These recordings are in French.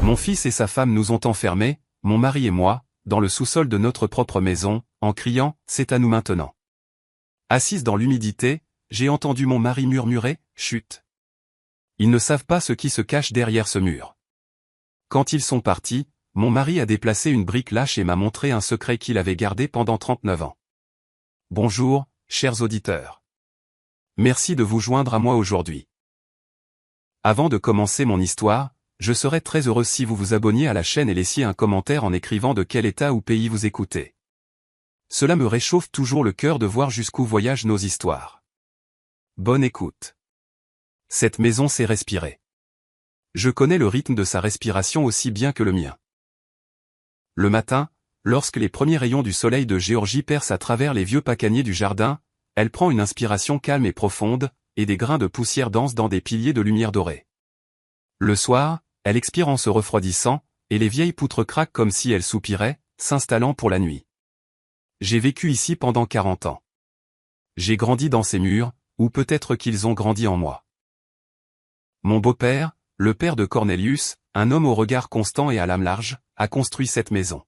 Mon fils et sa femme nous ont enfermés, mon mari et moi, dans le sous-sol de notre propre maison, en criant « C'est à nous maintenant ». Assise dans l'humidité, j'ai entendu mon mari murmurer « Chut ». Ils ne savent pas ce qui se cache derrière ce mur. Quand ils sont partis, mon mari a déplacé une brique lâche et m'a montré un secret qu'il avait gardé pendant 39 ans. Bonjour, chers auditeurs. Merci de vous joindre à moi aujourd'hui. Avant de commencer mon histoire, je serais très heureux si vous vous abonniez à la chaîne et laissiez un commentaire en écrivant de quel état ou pays vous écoutez. Cela me réchauffe toujours le cœur de voir jusqu'où voyagent nos histoires. Bonne écoute. Cette maison sait respirer. Je connais le rythme de sa respiration aussi bien que le mien. Le matin, lorsque les premiers rayons du soleil de Géorgie percent à travers les vieux pacaniers du jardin, elle prend une inspiration calme et profonde, et des grains de poussière dansent dans des piliers de lumière dorée. Le soir, elle expire en se refroidissant, et les vieilles poutres craquent comme si elles soupiraient, s'installant pour la nuit. J'ai vécu ici pendant 40 ans. J'ai grandi dans ces murs, ou peut-être qu'ils ont grandi en moi. Mon beau-père, le père de Cornelius, un homme au regard constant et à l'âme large, a construit cette maison.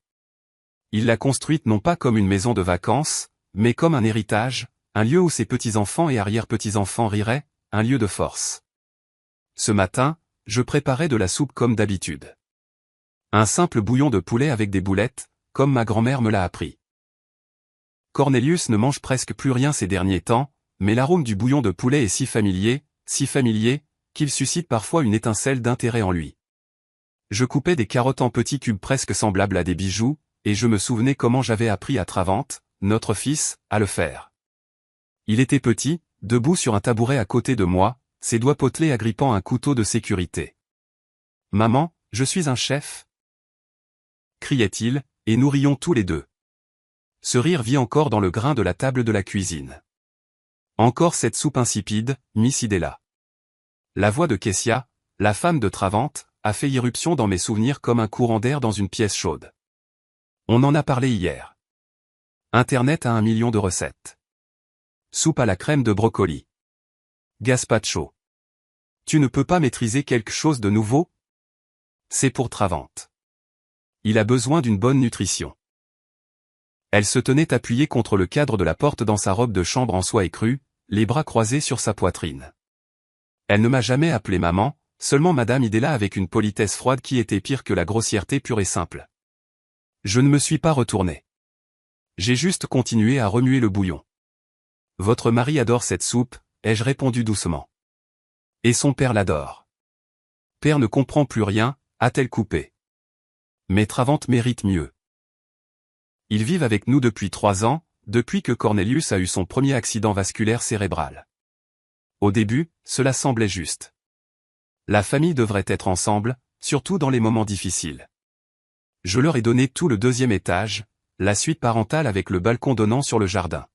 Il l'a construite non pas comme une maison de vacances, mais comme un héritage, un lieu où ses petits-enfants et arrière-petits-enfants riraient, un lieu de force. Ce matin, je préparais de la soupe comme d'habitude. Un simple bouillon de poulet avec des boulettes, comme ma grand-mère me l'a appris. Cornelius ne mange presque plus rien ces derniers temps, mais l'arôme du bouillon de poulet est si familier, qu'il suscite parfois une étincelle d'intérêt en lui. Je coupais des carottes en petits cubes presque semblables à des bijoux, et je me souvenais comment j'avais appris à Travante, notre fils, à le faire. Il était petit, debout sur un tabouret à côté de moi, ses doigts potelés agrippant un couteau de sécurité. « Maman, je suis un chef » criait-il, et nous rions tous les deux. Ce rire vit encore dans le grain de la table de la cuisine. Encore cette soupe insipide, Miss Idella. La voix de Kessia, la femme de Travante, a fait irruption dans mes souvenirs comme un courant d'air dans une pièce chaude. On en a parlé hier. Internet a 1 million de recettes. Soupe à la crème de brocoli. Gazpacho. Tu ne peux pas maîtriser quelque chose de nouveau? C'est pour Travante. Il a besoin d'une bonne nutrition. Elle se tenait appuyée contre le cadre de la porte dans sa robe de chambre en soie écrue, les bras croisés sur sa poitrine. Elle ne m'a jamais appelé maman, seulement Madame Idella avec une politesse froide qui était pire que la grossièreté pure et simple. Je ne me suis pas retourné. J'ai juste continué à remuer le bouillon. Votre mari adore cette soupe, ai-je répondu doucement. Et son père l'adore. Père ne comprend plus rien, a-t-elle coupé. Mais Travante mérite mieux. Ils vivent avec nous depuis 3 ans, depuis que Cornelius a eu son premier accident vasculaire cérébral. Au début, cela semblait juste. La famille devrait être ensemble, surtout dans les moments difficiles. Je leur ai donné tout le 2e étage, la suite parentale avec le balcon donnant sur le jardin.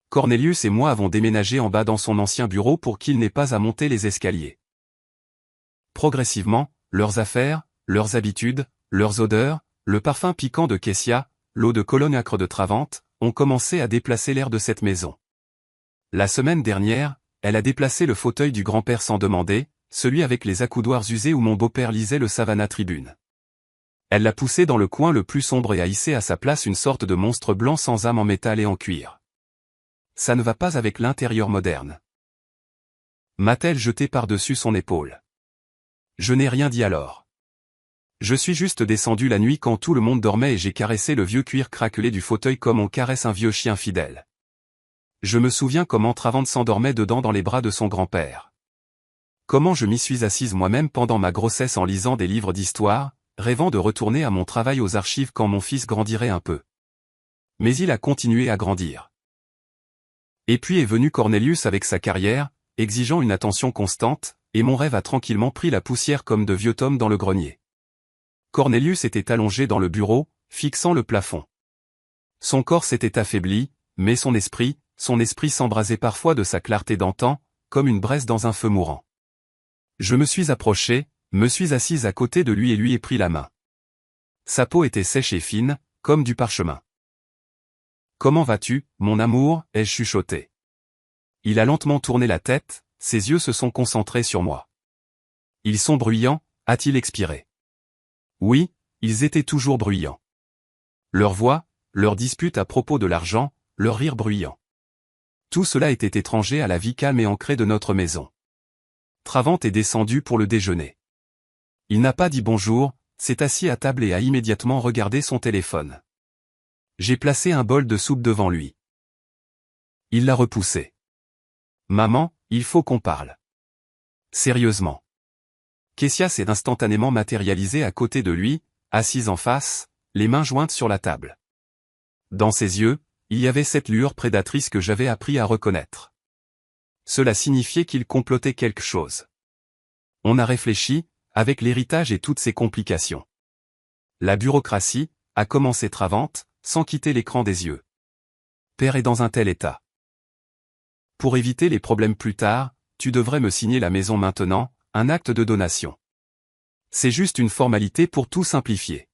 Cornelius et moi avons déménagé en bas dans son ancien bureau pour qu'il n'ait pas à monter les escaliers. Progressivement, leurs affaires, leurs habitudes, leurs odeurs, le parfum piquant de Kessia, l'eau de Cologne âcre de Travante, ont commencé à déplacer l'air de cette maison. La semaine dernière, elle a déplacé le fauteuil du grand-père sans demander, celui avec les accoudoirs usés où mon beau-père lisait le Savannah Tribune. Elle l'a poussé dans le coin le plus sombre et a hissé à sa place une sorte de monstre blanc sans âme en métal et en cuir. Ça ne va pas avec l'intérieur moderne. M'a-t-elle jeté par-dessus son épaule. Je n'ai rien dit alors. Je suis juste descendu la nuit quand tout le monde dormait et j'ai caressé le vieux cuir craquelé du fauteuil comme on caresse un vieux chien fidèle. Je me souviens comment Travante s'endormait dedans dans les bras de son grand-père. Comment je m'y suis assise moi-même pendant ma grossesse en lisant des livres d'histoire, rêvant de retourner à mon travail aux archives quand mon fils grandirait un peu. Mais il a continué à grandir. Et puis est venu Cornelius avec sa carrière, exigeant une attention constante, et mon rêve a tranquillement pris la poussière comme de vieux tomes dans le grenier. Cornelius était allongé dans le bureau, fixant le plafond. Son corps s'était affaibli, mais son esprit s'embrasait parfois de sa clarté d'antan, comme une braise dans un feu mourant. Je me suis approché, me suis assise à côté de lui et lui ai pris la main. Sa peau était sèche et fine, comme du parchemin. « Comment vas-tu, mon amour » ai-je chuchoté. Il a lentement tourné la tête, ses yeux se sont concentrés sur moi. « Ils sont bruyants » a-t-il expiré. Oui, ils étaient toujours bruyants. Leur voix, leurs disputes à propos de l'argent, leur rire bruyant. Tout cela était étranger à la vie calme et ancrée de notre maison. Travant est descendu pour le déjeuner. Il n'a pas dit bonjour, s'est assis à table et a immédiatement regardé son téléphone. J'ai placé un bol de soupe devant lui. Il l'a repoussé. Maman, il faut qu'on parle. Sérieusement. Kessia s'est instantanément matérialisée à côté de lui, assise en face, les mains jointes sur la table. Dans ses yeux, il y avait cette lueur prédatrice que j'avais appris à reconnaître. Cela signifiait qu'il complotait quelque chose. On a réfléchi, avec l'héritage et toutes ses complications. La bureaucratie a commencé Travante, sans quitter l'écran des yeux. Père est dans un tel état. Pour éviter les problèmes plus tard, tu devrais me signer la maison maintenant, un acte de donation. C'est juste une formalité pour tout simplifier.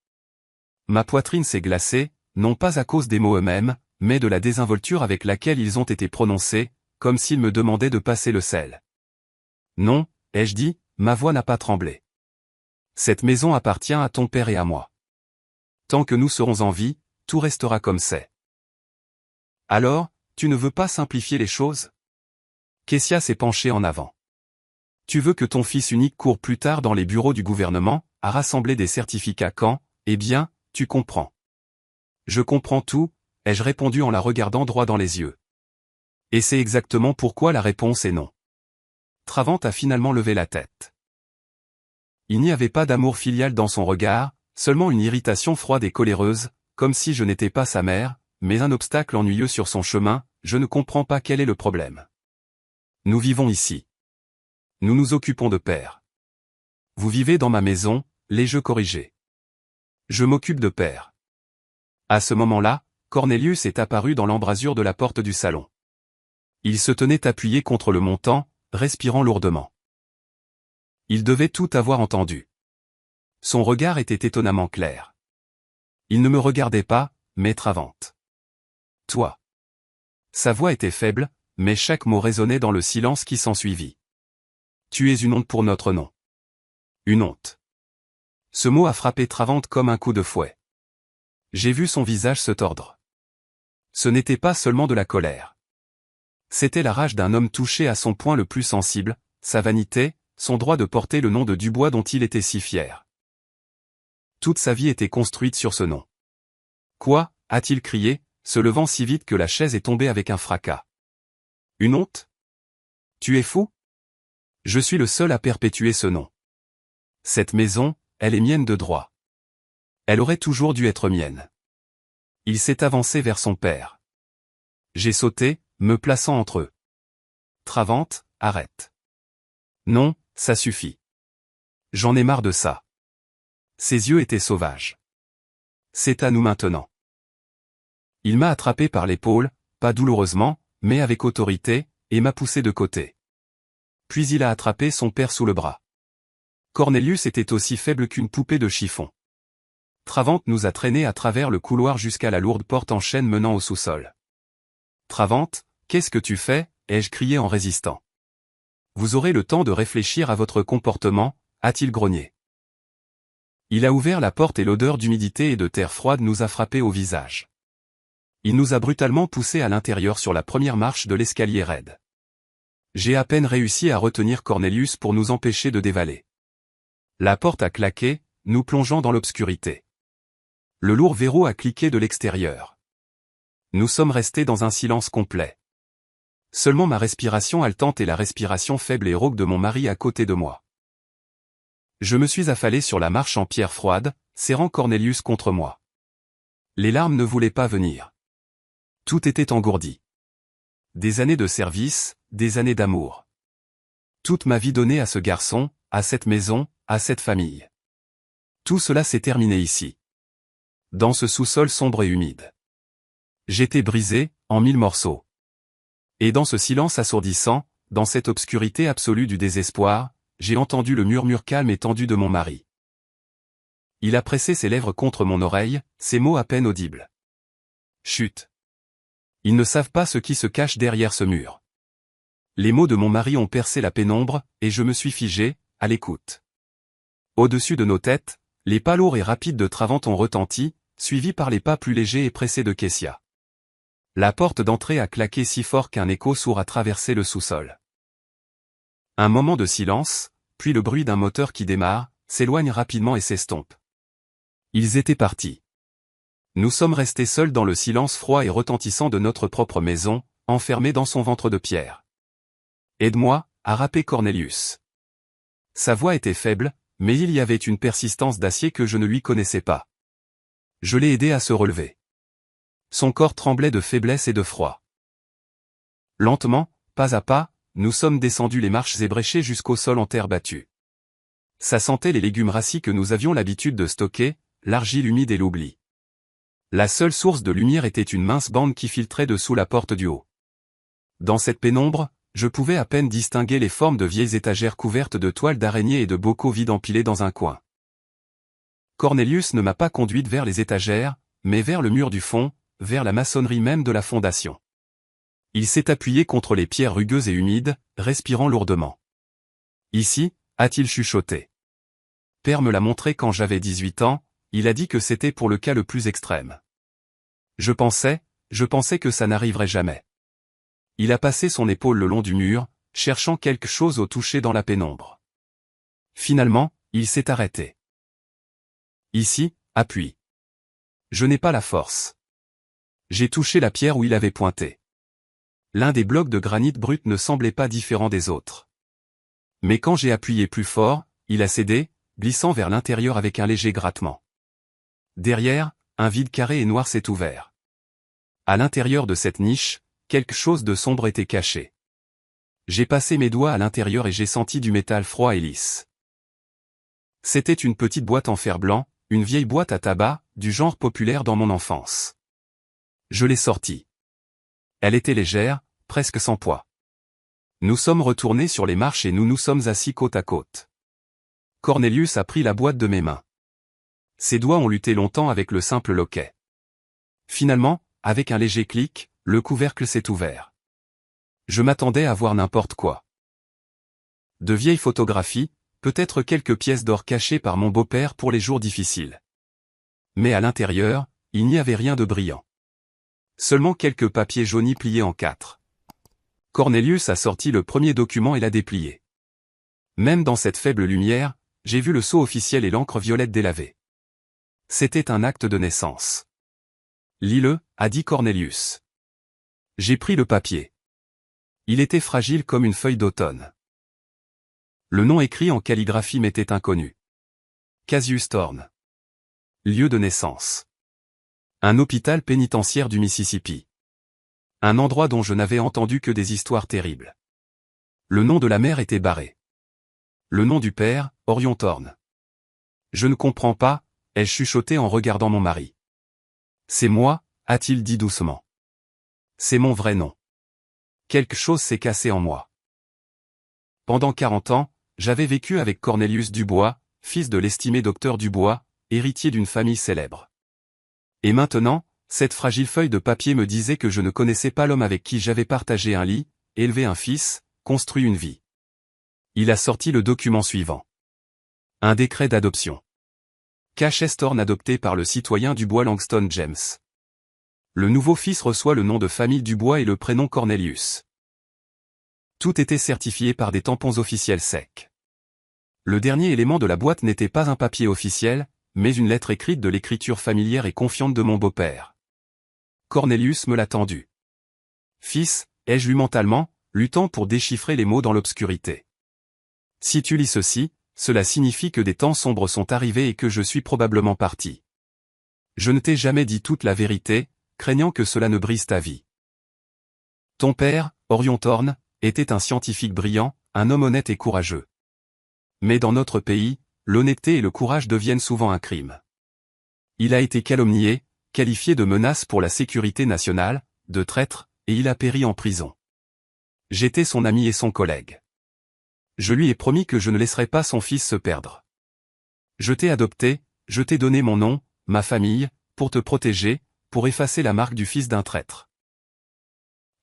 Ma poitrine s'est glacée, non pas à cause des mots eux-mêmes, mais de la désinvolture avec laquelle ils ont été prononcés, comme s'ils me demandaient de passer le sel. Non, ai-je dit, ma voix n'a pas tremblé. Cette maison appartient à ton père et à moi. Tant que nous serons en vie, tout restera comme c'est. Alors, tu ne veux pas simplifier les choses? Kessia s'est penchée en avant. Tu veux que ton fils unique court plus tard dans les bureaux du gouvernement, à rassembler des certificats quand, eh bien, tu comprends. Je comprends tout, ai-je répondu en la regardant droit dans les yeux. Et c'est exactement pourquoi la réponse est non. Travante a finalement levé la tête. Il n'y avait pas d'amour filial dans son regard, seulement une irritation froide et coléreuse, comme si je n'étais pas sa mère, mais un obstacle ennuyeux sur son chemin. Je ne comprends pas quel est le problème. Nous vivons ici. Nous nous occupons de père. Vous vivez dans ma maison, l'ai-je corrigé. Je m'occupe de père. À ce moment-là, Cornelius est apparu dans l'embrasure de la porte du salon. Il se tenait appuyé contre le montant, respirant lourdement. Il devait tout avoir entendu. Son regard était étonnamment clair. Il ne me regardait pas, mais Travante. Toi. Sa voix était faible, mais chaque mot résonnait dans le silence qui s'ensuivit. Tu es une honte pour notre nom. Une honte. Ce mot a frappé Travante comme un coup de fouet. J'ai vu son visage se tordre. Ce n'était pas seulement de la colère. C'était la rage d'un homme touché à son point le plus sensible, sa vanité, son droit de porter le nom de Dubois dont il était si fier. Toute sa vie était construite sur ce nom. Quoi, a-t-il crié, se levant si vite que la chaise est tombée avec un fracas. Une honte? Tu es fou? Je suis le seul à perpétuer ce nom. Cette maison, elle est mienne de droit. Elle aurait toujours dû être mienne. Il s'est avancé vers son père. J'ai sauté, me plaçant entre eux. Travante, arrête. Non, ça suffit. J'en ai marre de ça. Ses yeux étaient sauvages. C'est à nous maintenant. Il m'a attrapé par l'épaule, pas douloureusement, mais avec autorité, et m'a poussé de côté. Puis il a attrapé son père sous le bras. Cornelius était aussi faible qu'une poupée de chiffon. Travante nous a traînés à travers le couloir jusqu'à la lourde porte en chêne menant au sous-sol. Travante, qu'est-ce que tu fais? Ai-je crié en résistant. Vous aurez le temps de réfléchir à votre comportement, a-t-il grogné. Il a ouvert la porte et l'odeur d'humidité et de terre froide nous a frappés au visage. Il nous a brutalement poussés à l'intérieur sur la première marche de l'escalier raide. J'ai à peine réussi à retenir Cornelius pour nous empêcher de dévaler. La porte a claqué, nous plongeant dans l'obscurité. Le lourd verrou a cliqué de l'extérieur. Nous sommes restés dans un silence complet. Seulement ma respiration haletante et la respiration faible et rauque de mon mari à côté de moi. Je me suis affalé sur la marche en pierre froide, serrant Cornelius contre moi. Les larmes ne voulaient pas venir. Tout était engourdi. Des années de service, des années d'amour. Toute ma vie donnée à ce garçon, à cette maison, à cette famille. Tout cela s'est terminé ici. Dans ce sous-sol sombre et humide. J'étais brisé, en 1000 morceaux. Et dans ce silence assourdissant, dans cette obscurité absolue du désespoir, j'ai entendu le murmure calme et tendu de mon mari. Il a pressé ses lèvres contre mon oreille, ces mots à peine audibles. Chut. Ils ne savent pas ce qui se cache derrière ce mur. Les mots de mon mari ont percé la pénombre, et je me suis figé, à l'écoute. Au-dessus de nos têtes, Les pas lourds et rapides de Travant ont retenti, suivis par les pas plus légers et pressés de Kessia. La porte d'entrée a claqué si fort qu'un écho sourd a traversé le sous-sol. Un moment de silence, puis le bruit d'un moteur qui démarre, s'éloigne rapidement et s'estompe. Ils étaient partis. Nous sommes restés seuls dans le silence froid et retentissant de notre propre maison, enfermés dans son ventre de pierre. « Aide-moi » a râpé Cornelius. Sa voix était faible, mais il y avait une persistance d'acier que je ne lui connaissais pas. Je l'ai aidé à se relever. Son corps tremblait de faiblesse et de froid. Lentement, pas à pas, nous sommes descendus les marches ébréchées jusqu'au sol en terre battue. Ça sentait les légumes rassis que nous avions l'habitude de stocker, l'argile humide et l'oubli. La seule source de lumière était une mince bande qui filtrait dessous la porte du haut. Dans cette pénombre, je pouvais à peine distinguer les formes de vieilles étagères couvertes de toiles d'araignée et de bocaux vides empilés dans un coin. Cornelius ne m'a pas conduite vers les étagères, mais vers le mur du fond, vers la maçonnerie même de la fondation. Il s'est appuyé contre les pierres rugueuses et humides, respirant lourdement. Ici, a-t-il chuchoté. Père me l'a montré quand j'avais 18 ans, il a dit que c'était pour le cas le plus extrême. Je pensais que ça n'arriverait jamais. Il a passé son épaule le long du mur, cherchant quelque chose au toucher dans la pénombre. Finalement, il s'est arrêté. Ici, appuie. Je n'ai pas la force. J'ai touché la pierre où il avait pointé. L'un des blocs de granit brut ne semblait pas différent des autres. Mais quand j'ai appuyé plus fort, il a cédé, glissant vers l'intérieur avec un léger grattement. Derrière, un vide carré et noir s'est ouvert. À l'intérieur de cette niche, quelque chose de sombre était caché. J'ai passé mes doigts à l'intérieur et j'ai senti du métal froid et lisse. C'était une petite boîte en fer blanc, une vieille boîte à tabac, du genre populaire dans mon enfance. Je l'ai sortie. Elle était légère, presque sans poids. Nous sommes retournés sur les marches et nous nous sommes assis côte à côte. Cornelius a pris la boîte de mes mains. Ses doigts ont lutté longtemps avec le simple loquet. Finalement, avec un léger clic, le couvercle s'est ouvert. Je m'attendais à voir n'importe quoi. De vieilles photographies, peut-être quelques pièces d'or cachées par mon beau-père pour les jours difficiles. Mais à l'intérieur, il n'y avait rien de brillant. Seulement quelques papiers jaunis pliés en 4. Cornelius a sorti le premier document et l'a déplié. Même dans cette faible lumière, j'ai vu le sceau officiel et l'encre violette délavée. C'était un acte de naissance. Lis-le, a dit Cornelius. J'ai pris le papier. Il était fragile comme une feuille d'automne. Le nom écrit en calligraphie m'était inconnu. Cassius Thorne. Lieu de naissance. Un hôpital pénitentiaire du Mississippi. Un endroit dont je n'avais entendu que des histoires terribles. Le nom de la mère était barré. Le nom du père, Orion Thorne. Je ne comprends pas, ai-je chuchoté en regardant mon mari. C'est moi, a-t-il dit doucement. C'est mon vrai nom. Quelque chose s'est cassé en moi. Pendant 40 ans, j'avais vécu avec Cornelius Dubois, fils de l'estimé docteur Dubois, héritier d'une famille célèbre. Et maintenant, cette fragile feuille de papier me disait que je ne connaissais pas l'homme avec qui j'avais partagé un lit, élevé un fils, construit une vie. Il a sorti le document suivant. Un décret d'adoption. Cassius Thorne adopté par le citoyen Dubois Langston James. Le nouveau fils reçoit le nom de famille Dubois et le prénom Cornelius. Tout était certifié par des tampons officiels secs. Le dernier élément de la boîte n'était pas un papier officiel, mais une lettre écrite de l'écriture familière et confiante de mon beau-père. Cornelius me l'a tendu. Fils, ai-je lu mentalement, luttant pour déchiffrer les mots dans l'obscurité. Si tu lis ceci, cela signifie que des temps sombres sont arrivés et que je suis probablement parti. Je ne t'ai jamais dit toute la vérité, craignant que cela ne brise ta vie. Ton père, Orion Thorne, était un scientifique brillant, un homme honnête et courageux. Mais dans notre pays, l'honnêteté et le courage deviennent souvent un crime. Il a été calomnié, qualifié de menace pour la sécurité nationale, de traître, et il a péri en prison. J'étais son ami et son collègue. Je lui ai promis que je ne laisserais pas son fils se perdre. Je t'ai adopté, je t'ai donné mon nom, ma famille, pour te protéger, pour effacer la marque du fils d'un traître.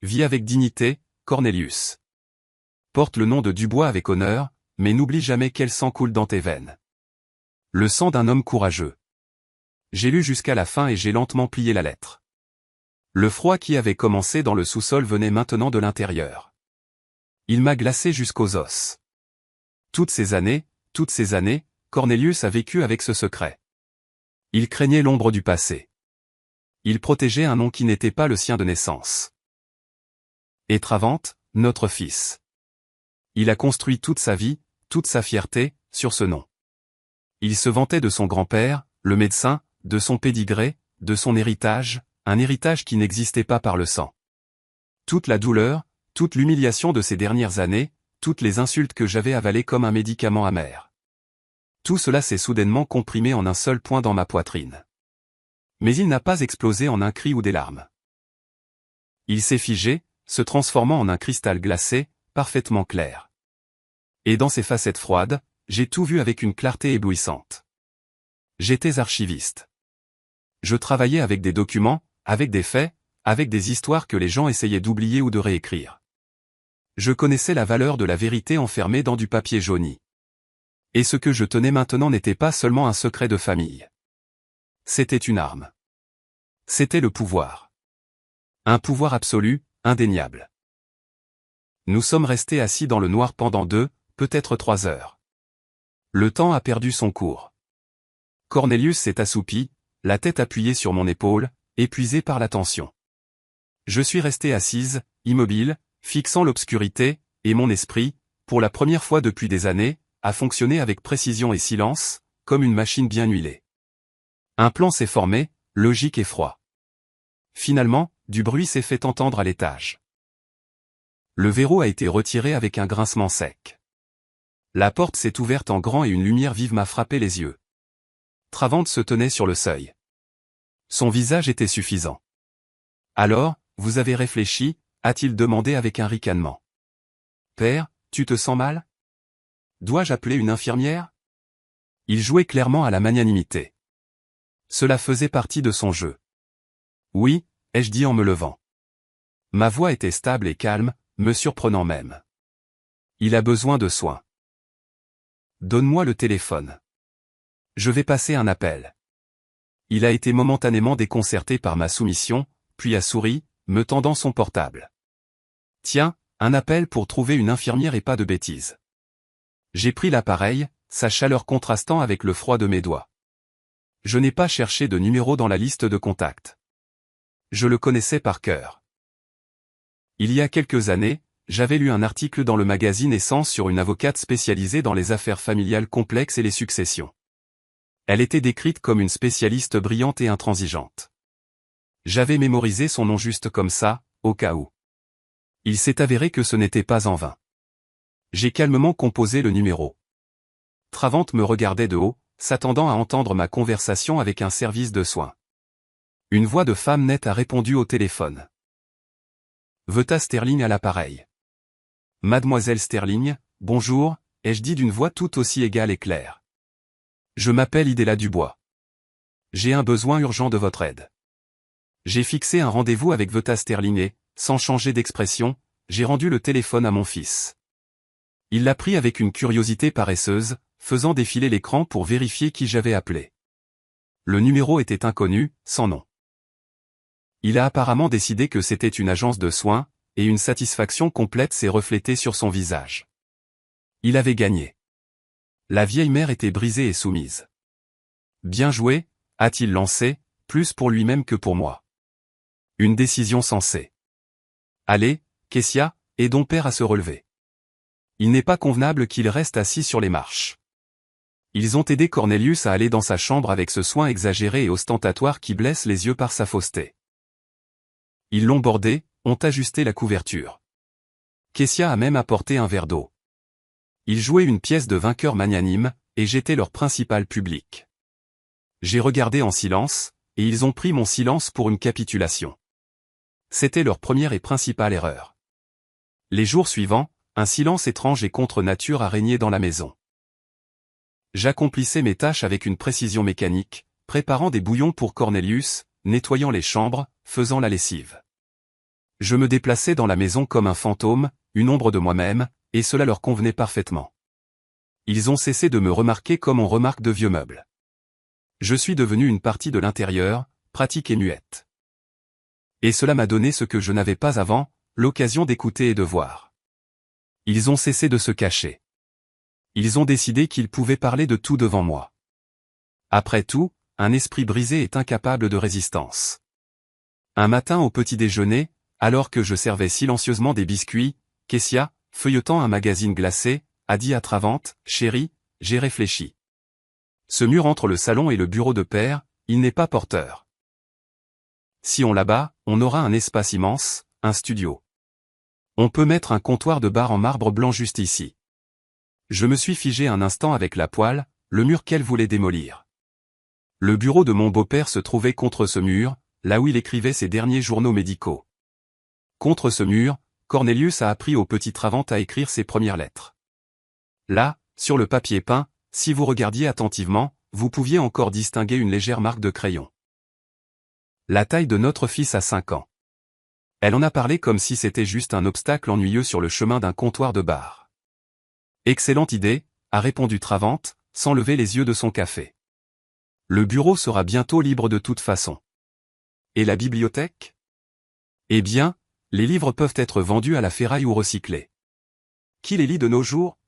Vis avec dignité, Cornelius. Porte le nom de Dubois avec honneur, mais n'oublie jamais quel sang coule dans tes veines. Le sang d'un homme courageux. J'ai lu jusqu'à la fin et j'ai lentement plié la lettre. Le froid qui avait commencé dans le sous-sol venait maintenant de l'intérieur. Il m'a glacé jusqu'aux os. Toutes ces années, Cornelius a vécu avec ce secret. Il craignait l'ombre du passé. Il protégeait un nom qui n'était pas le sien de naissance. Et Travant, notre fils. Il a construit toute sa vie, toute sa fierté, sur ce nom. Il se vantait de son grand-père, le médecin, de son pédigré, de son héritage, un héritage qui n'existait pas par le sang. Toute la douleur, toute l'humiliation de ces dernières années, toutes les insultes que j'avais avalées comme un médicament amer. Tout cela s'est soudainement comprimé en un seul point dans ma poitrine. Mais il n'a pas explosé en un cri ou des larmes. Il s'est figé, se transformant en un cristal glacé, parfaitement clair. Et dans ses facettes froides, j'ai tout vu avec une clarté éblouissante. J'étais archiviste. Je travaillais avec des documents, avec des faits, avec des histoires que les gens essayaient d'oublier ou de réécrire. Je connaissais la valeur de la vérité enfermée dans du papier jauni. Et ce que je tenais maintenant n'était pas seulement un secret de famille. C'était une arme. C'était le pouvoir. Un pouvoir absolu, indéniable. Nous sommes restés assis dans le noir pendant 2, peut-être 3 heures. Le temps a perdu son cours. Cornelius s'est assoupi, la tête appuyée sur mon épaule, épuisé par la tension. Je suis resté assise, immobile, fixant l'obscurité, et mon esprit, pour la première fois depuis des années, a fonctionné avec précision et silence, comme une machine bien huilée. Un plan s'est formé, logique et froid. Finalement, du bruit s'est fait entendre à l'étage. Le verrou a été retiré avec un grincement sec. La porte s'est ouverte en grand et une lumière vive m'a frappé les yeux. Travant se tenait sur le seuil. Son visage était suffisant. « Alors, vous avez réfléchi ?» a-t-il demandé avec un ricanement. « Père, tu te sens mal ? Dois-je appeler une infirmière ?» Il jouait clairement à la magnanimité. Cela faisait partie de son jeu. « Oui », ai-je dit en me levant. Ma voix était stable et calme, me surprenant même. « Il a besoin de soins. Donne-moi le téléphone. Je vais passer un appel. » Il a été momentanément déconcerté par ma soumission, puis a souri, me tendant son portable. « Tiens, un appel pour trouver une infirmière et pas de bêtises. » J'ai pris l'appareil, sa chaleur contrastant avec le froid de mes doigts. Je n'ai pas cherché de numéro dans la liste de contacts. Je le connaissais par cœur. Il y a quelques années, j'avais lu un article dans le magazine Essence sur une avocate spécialisée dans les affaires familiales complexes et les successions. Elle était décrite comme une spécialiste brillante et intransigeante. J'avais mémorisé son nom juste comme ça, au cas où. Il s'est avéré que ce n'était pas en vain. J'ai calmement composé le numéro. Travant me regardait de haut, s'attendant à entendre ma conversation avec un service de soins. Une voix de femme nette a répondu au téléphone. Veuta Sterling à l'appareil. Mademoiselle Sterling, bonjour, ai-je dit d'une voix tout aussi égale et claire. Je m'appelle Idéla Dubois. J'ai un besoin urgent de votre aide. J'ai fixé un rendez-vous avec Veuta Sterling et, sans changer d'expression, j'ai rendu le téléphone à mon fils. Il l'a pris avec une curiosité paresseuse, faisant défiler l'écran pour vérifier qui j'avais appelé. Le numéro était inconnu, sans nom. Il a apparemment décidé que c'était une agence de soins, et une satisfaction complète s'est reflétée sur son visage. Il avait gagné. La vieille mère était brisée et soumise. Bien joué, a-t-il lancé, plus pour lui-même que pour moi. Une décision sensée. Allez, Kessia, aidons père à se relever. Il n'est pas convenable qu'il reste assis sur les marches. Ils ont aidé Cornelius à aller dans sa chambre avec ce soin exagéré et ostentatoire qui blesse les yeux par sa fausseté. Ils l'ont bordé, ont ajusté la couverture. Kessia a même apporté un verre d'eau. Ils jouaient une pièce de vainqueur magnanime, et j'étais leur principal public. J'ai regardé en silence, et ils ont pris mon silence pour une capitulation. C'était leur première et principale erreur. Les jours suivants, un silence étrange et contre nature a régné dans la maison. J'accomplissais mes tâches avec une précision mécanique, préparant des bouillons pour Cornelius, nettoyant les chambres, faisant la lessive. Je me déplaçais dans la maison comme un fantôme, une ombre de moi-même, et cela leur convenait parfaitement. Ils ont cessé de me remarquer comme on remarque de vieux meubles. Je suis devenu une partie de l'intérieur, pratique et muette. Et cela m'a donné ce que je n'avais pas avant, l'occasion d'écouter et de voir. Ils ont cessé de se cacher. Ils ont décidé qu'ils pouvaient parler de tout devant moi. Après tout, un esprit brisé est incapable de résistance. Un matin au petit déjeuner, alors que je servais silencieusement des biscuits, Kessia, feuilletant un magazine glacé, a dit à Travante, « Chérie, j'ai réfléchi. Ce mur entre le salon et le bureau de père, il n'est pas porteur. Si on l'abat, on aura un espace immense, un studio. On peut mettre un comptoir de bar en marbre blanc juste ici. » Je me suis figé un instant avec la poêle, le mur qu'elle voulait démolir. Le bureau de mon beau-père se trouvait contre ce mur, là où il écrivait ses derniers journaux médicaux. Contre ce mur, Cornelius a appris au petit Travante à écrire ses premières lettres. Là, sur le papier peint, si vous regardiez attentivement, vous pouviez encore distinguer une légère marque de crayon. La taille de notre fils a 5 ans. Elle en a parlé comme si c'était juste un obstacle ennuyeux sur le chemin d'un comptoir de bar. Excellente idée, a répondu Travante, sans lever les yeux de son café. Le bureau sera bientôt libre de toute façon. Et la bibliothèque? Eh bien, les livres peuvent être vendus à la ferraille ou recyclés. Qui les lit de nos jours?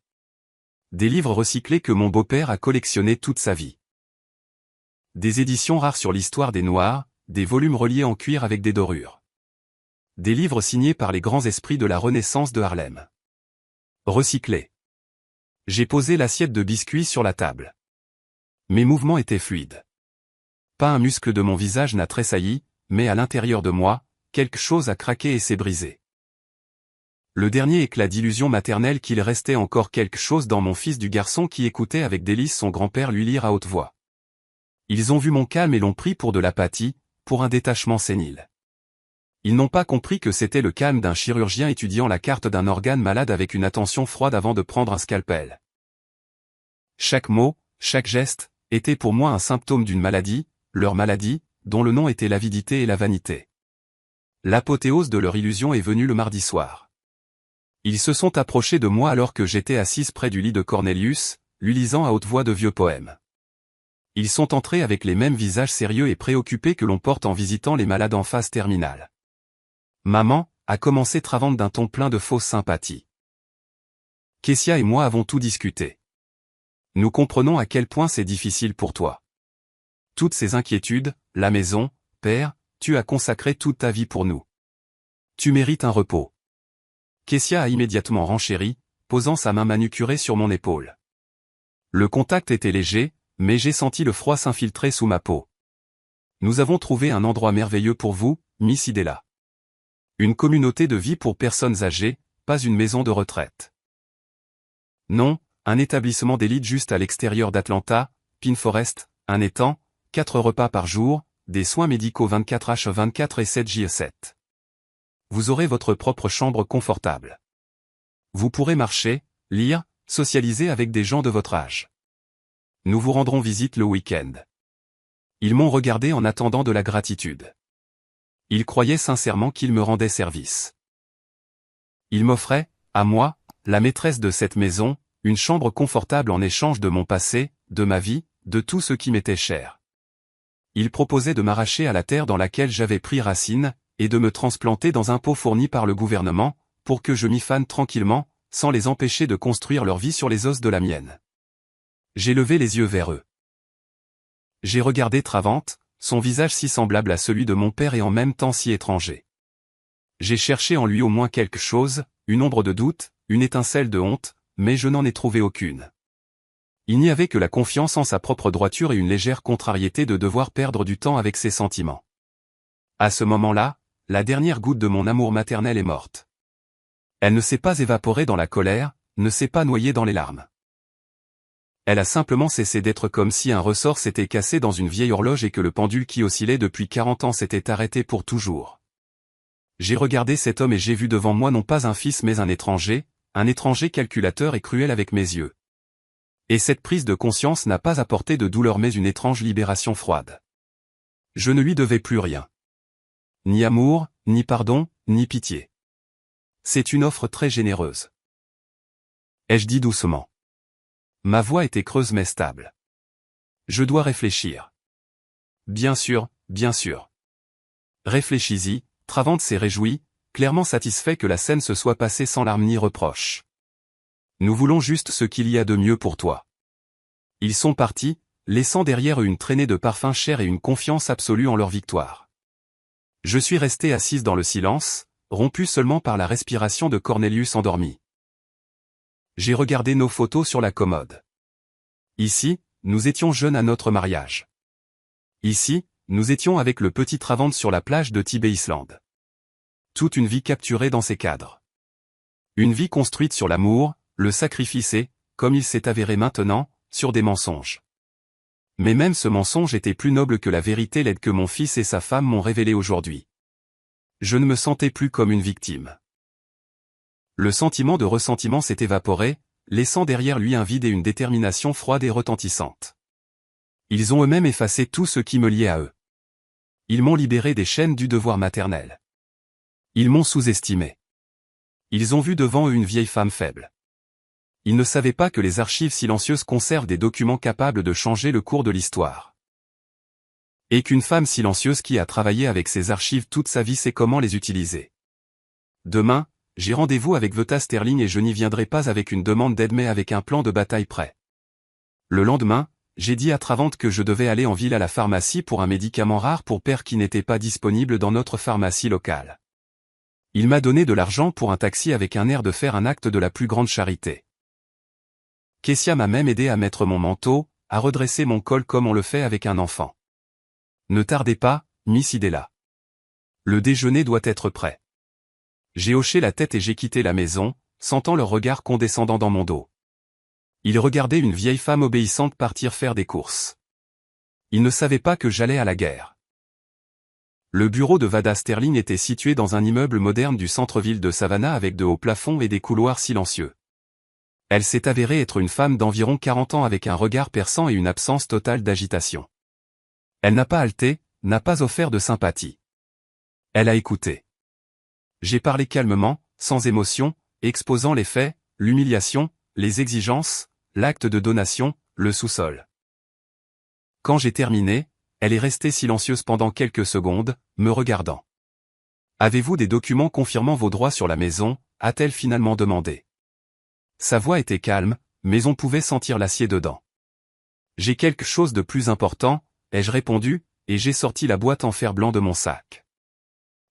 Des livres recyclés que mon beau-père a collectionnés toute sa vie. Des éditions rares sur l'histoire des Noirs, des volumes reliés en cuir avec des dorures. Des livres signés par les grands esprits de la Renaissance de Harlem. Recyclés. J'ai posé l'assiette de biscuits sur la table. Mes mouvements étaient fluides. Pas un muscle de mon visage n'a tressailli, mais à l'intérieur de moi, quelque chose a craqué et s'est brisé. Le dernier éclat d'illusion maternelle qu'il restait encore quelque chose dans mon fils du garçon qui écoutait avec délice son grand-père lui lire à haute voix. Ils ont vu mon calme et l'ont pris pour de l'apathie, pour un détachement sénile. Ils n'ont pas compris que c'était le calme d'un chirurgien étudiant la carte d'un organe malade avec une attention froide avant de prendre un scalpel. Chaque mot, chaque geste, était pour moi un symptôme d'une maladie, leur maladie, dont le nom était l'avidité et la vanité. L'apothéose de leur illusion est venue le mardi soir. Ils se sont approchés de moi alors que j'étais assise près du lit de Cornelius, lui lisant à haute voix de vieux poèmes. Ils sont entrés avec les mêmes visages sérieux et préoccupés que l'on porte en visitant les malades en phase terminale. Maman, a commencé Travante d'un ton plein de fausse sympathie. Kessia et moi avons tout discuté. Nous comprenons à quel point c'est difficile pour toi. Toutes ces inquiétudes, la maison, père, tu as consacré toute ta vie pour nous. Tu mérites un repos. Kessia a immédiatement renchéri, posant sa main manucurée sur mon épaule. Le contact était léger, mais j'ai senti le froid s'infiltrer sous ma peau. Nous avons trouvé un endroit merveilleux pour vous, Miss Idella. Une communauté de vie pour personnes âgées, pas une maison de retraite. Non, un établissement d'élite juste à l'extérieur d'Atlanta, Pine Forest, un étang, 4 repas par jour, des soins médicaux 24h24 et 7h7. Vous aurez votre propre chambre confortable. Vous pourrez marcher, lire, socialiser avec des gens de votre âge. Nous vous rendrons visite le week-end. Ils m'ont regardé en attendant de la gratitude. Ils croyaient sincèrement qu'ils me rendaient service. Ils m'offraient, à moi, la maîtresse de cette maison, une chambre confortable en échange de mon passé, de ma vie, de tout ce qui m'était cher. Ils proposaient de m'arracher à la terre dans laquelle j'avais pris racine, et de me transplanter dans un pot fourni par le gouvernement, pour que je m'y fane tranquillement, sans les empêcher de construire leur vie sur les os de la mienne. J'ai levé les yeux vers eux. J'ai regardé Travante, son visage si semblable à celui de mon père et en même temps si étranger. J'ai cherché en lui au moins quelque chose, une ombre de doute, une étincelle de honte, mais je n'en ai trouvé aucune. Il n'y avait que la confiance en sa propre droiture et une légère contrariété de devoir perdre du temps avec ses sentiments. À ce moment-là, la dernière goutte de mon amour maternel est morte. Elle ne s'est pas évaporée dans la colère, ne s'est pas noyée dans les larmes. Elle a simplement cessé d'être comme si un ressort s'était cassé dans une vieille horloge et que le pendule qui oscillait depuis 40 ans s'était arrêté pour toujours. J'ai regardé cet homme et j'ai vu devant moi non pas un fils mais un étranger calculateur et cruel avec mes yeux. Et cette prise de conscience n'a pas apporté de douleur mais une étrange libération froide. Je ne lui devais plus rien. Ni amour, ni pardon, ni pitié. C'est une offre très généreuse. Ai-je dit doucement. Ma voix était creuse mais stable. Je dois réfléchir. Bien sûr, bien sûr. Réfléchis-y, Travante s'est réjoui, clairement satisfait que la scène se soit passée sans larmes ni reproches. Nous voulons juste ce qu'il y a de mieux pour toi. Ils sont partis, laissant derrière eux une traînée de parfums chers et une confiance absolue en leur victoire. Je suis resté assise dans le silence, rompu seulement par la respiration de Cornelius endormi. J'ai regardé nos photos sur la commode. Ici, nous étions jeunes à notre mariage. Ici, nous étions avec le petit Travante sur la plage de Tibet Island. Toute une vie capturée dans ces cadres. Une vie construite sur l'amour, le sacrifice et, comme il s'est avéré maintenant, sur des mensonges. Mais même ce mensonge était plus noble que la vérité laide que mon fils et sa femme m'ont révélée aujourd'hui. Je ne me sentais plus comme une victime. Le sentiment de ressentiment s'est évaporé, laissant derrière lui un vide et une détermination froide et retentissante. Ils ont eux-mêmes effacé tout ce qui me liait à eux. Ils m'ont libéré des chaînes du devoir maternel. Ils m'ont sous-estimé. Ils ont vu devant eux une vieille femme faible. Ils ne savaient pas que les archives silencieuses conservent des documents capables de changer le cours de l'histoire. Et qu'une femme silencieuse qui a travaillé avec ces archives toute sa vie sait comment les utiliser. Demain, j'ai rendez-vous avec Veta Sterling et je n'y viendrai pas avec une demande d'aide mais avec un plan de bataille prêt. Le lendemain, j'ai dit à Travante que je devais aller en ville à la pharmacie pour un médicament rare pour père qui n'était pas disponible dans notre pharmacie locale. Il m'a donné de l'argent pour un taxi avec un air de faire un acte de la plus grande charité. Kessia m'a même aidé à mettre mon manteau, à redresser mon col comme on le fait avec un enfant. Ne tardez pas, Miss Idella. Le déjeuner doit être prêt. J'ai hoché la tête et j'ai quitté la maison, sentant leur regard condescendant dans mon dos. Ils regardaient une vieille femme obéissante partir faire des courses. Ils ne savaient pas que j'allais à la guerre. Le bureau de Vada Sterling était situé dans un immeuble moderne du centre-ville de Savannah avec de hauts plafonds et des couloirs silencieux. Elle s'est avérée être une femme d'environ 40 ans avec un regard perçant et une absence totale d'agitation. Elle n'a pas halté, n'a pas offert de sympathie. Elle a écouté. J'ai parlé calmement, sans émotion, exposant les faits, l'humiliation, les exigences, l'acte de donation, le sous-sol. Quand j'ai terminé, elle est restée silencieuse pendant quelques secondes, me regardant. « Avez-vous des documents confirmant vos droits sur la maison ?» a-t-elle finalement demandé. Sa voix était calme, mais on pouvait sentir l'acier dedans. « J'ai quelque chose de plus important », ai-je répondu, et j'ai sorti la boîte en fer blanc de mon sac.